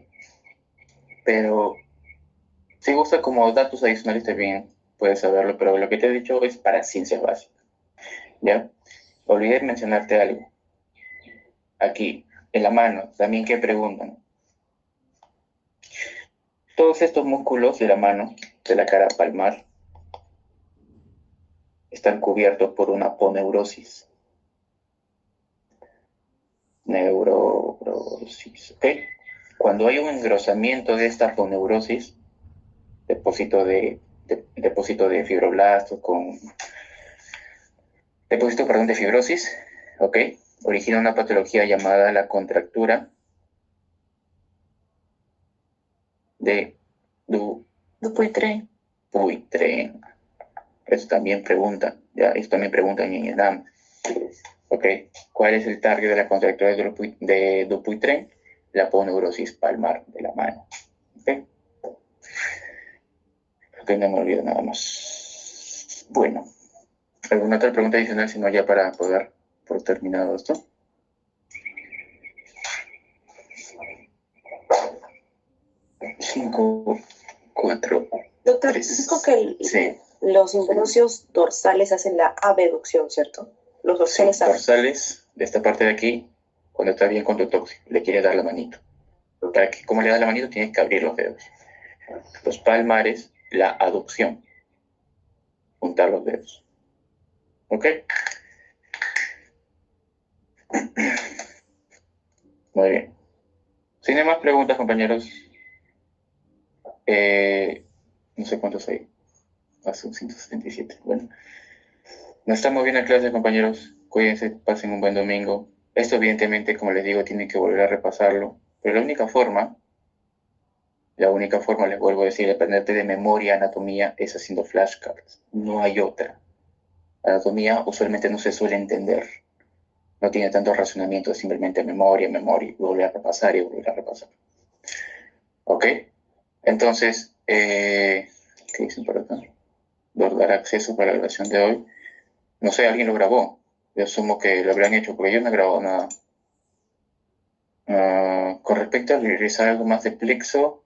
A: Pero si gusta como datos adicionales también puedes saberlo, pero lo que te he dicho es para ciencias básicas. ¿Ya? Olvidé mencionarte algo. Aquí, en la mano, también que preguntan. Todos estos músculos de la mano, de la cara palmar, están cubiertos por una aponeurosis. Neurosis, ¿ok? Cuando hay un engrosamiento de esta aponeurosis, depósito de fibroblastos de fibrosis, ¿ok? Origina una patología llamada la contractura de
B: Dupuytren.
A: Eso también preguntan, ¿ya? Eso también preguntan en ENAM. ¿Ok? ¿Cuál es el target de la contractura de Dupuytren? La aponeurosis palmar de la mano. ¿Ok? Ok, no me olvido nada más. Bueno, ¿alguna otra pregunta adicional, si no ya para poder por terminado esto? Cinco, cuatro.
E: Doctor,
A: 3.
E: dijo que
A: Sí.
E: los interocios dorsales hacen la abducción, ¿cierto? Los dorsales,
A: sí, dorsales de esta parte de aquí, cuando está bien con tu tóxico, le quieres dar la manito. Para que, ¿cómo le das la manito? Tienes que abrir los dedos. Los palmares, la aducción. Juntar los dedos. ¿Ok? Muy bien. Si no hay más preguntas, compañeros, no sé cuántos hay. Son 177. Bueno, nos estamos viendo en clase, compañeros. Cuídense, pasen un buen domingo. Esto, evidentemente, como les digo, tienen que volver a repasarlo. Pero la única forma, les vuelvo a decir, de aprenderte de memoria anatomía es haciendo flashcards. No hay otra. Anatomía usualmente no se suele entender. No tiene tanto razonamiento, es simplemente memoria, y volver a repasar y volver a repasar. ¿Ok? Entonces, ¿qué dicen por acá? Dar acceso para la grabación de hoy. No sé, alguien lo grabó. Yo asumo que lo habrán hecho, porque yo no he grabado nada. Con respecto a realizar algo más de plexo,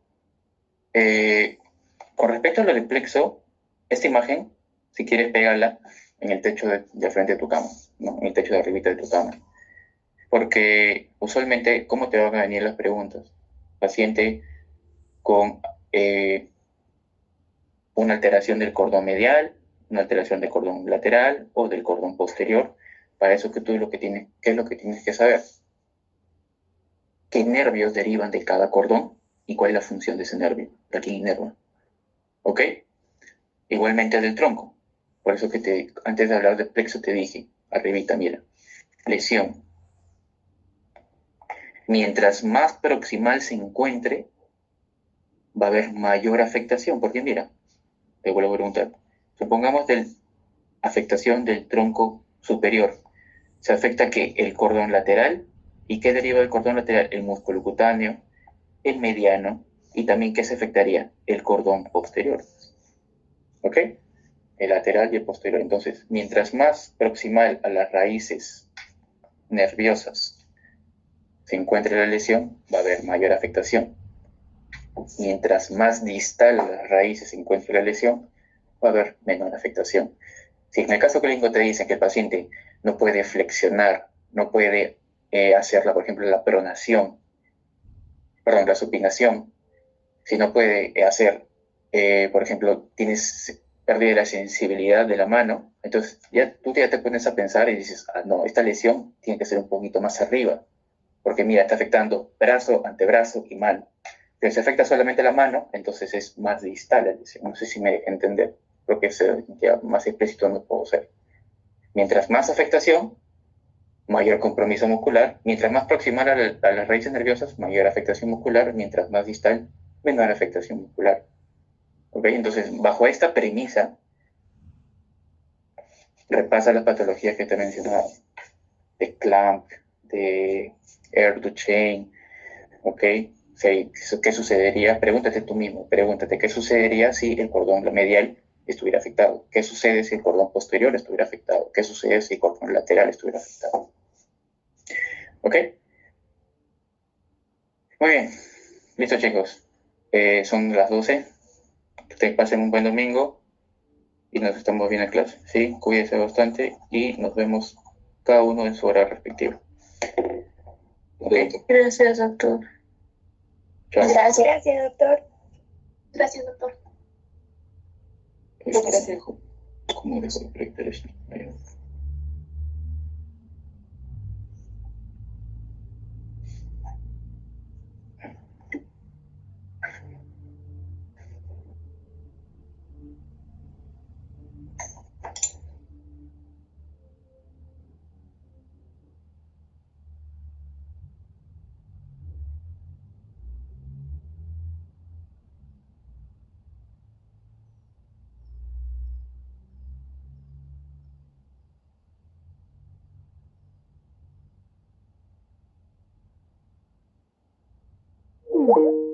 A: con respecto a lo de plexo, esta imagen, si quieres pegarla en el techo de frente de tu cama, ¿no? En el techo de arribita de tu cama. Porque usualmente, ¿cómo te van a venir las preguntas? Paciente con una alteración del cordón medial, una alteración del cordón lateral o del cordón posterior. Para eso ¿qué es lo que tienes que saber? ¿Qué nervios derivan de cada cordón y cuál es la función de ese nervio? ¿A quién inerva? ¿Ok? Igualmente del tronco. Por eso que antes de hablar de plexo te dije, arribita, mira, lesión. Mientras más proximal se encuentre, va a haber mayor afectación, porque mira, te vuelvo a preguntar, supongamos del afectación del tronco superior. Se afecta que el cordón lateral, ¿y qué deriva del cordón lateral? El músculo cutáneo, el mediano, y también ¿qué se afectaría? El cordón posterior. ¿Ok? El lateral y el posterior. Entonces, mientras más proximal a las raíces nerviosas se encuentre la lesión, va a haber mayor afectación. Mientras más distal a las raíces se encuentre la lesión, va a haber menor afectación. Si en el caso clínico te dicen que el paciente no puede flexionar, no puede hacer, por ejemplo, la pronación, perdón, la supinación, si no puede hacer, por ejemplo, tienes pérdida de la sensibilidad de la mano, entonces tú ya te pones a pensar y dices, ah, no, esta lesión tiene que ser un poquito más arriba, porque mira, está afectando brazo, antebrazo y mano. Pero si afecta solamente la mano, entonces es más distal la lesión. No sé si me deja entender, porque es ya más explícito no puedo ser. Mientras más afectación, mayor compromiso muscular. Mientras más proximal a las raíces nerviosas, mayor afectación muscular. Mientras más distal, menor afectación muscular. ¿Ok? Entonces, bajo esta premisa, repasa las patologías que te he mencionado, de Clamp, de Air Duchenne, ¿ok? ¿Qué sucedería? Pregúntate tú mismo, pregúntate qué sucedería si el cordón medial estuviera afectado, qué sucede si el cordón posterior estuviera afectado, qué sucede si el cordón lateral estuviera afectado. ¿Ok? Muy bien, listo chicos, son las 12, que ustedes pasen un buen domingo y nos estamos viendo en clase, ¿sí? Cuídense bastante y nos vemos cada uno en su hora respectiva. ¿Ok?
B: Gracias, doctor.
A: Chao.
C: Gracias, doctor.
B: Gracias, doctor.
E: Gracias.
A: ¿Cómo dejo de proyectar esto?
C: Mm.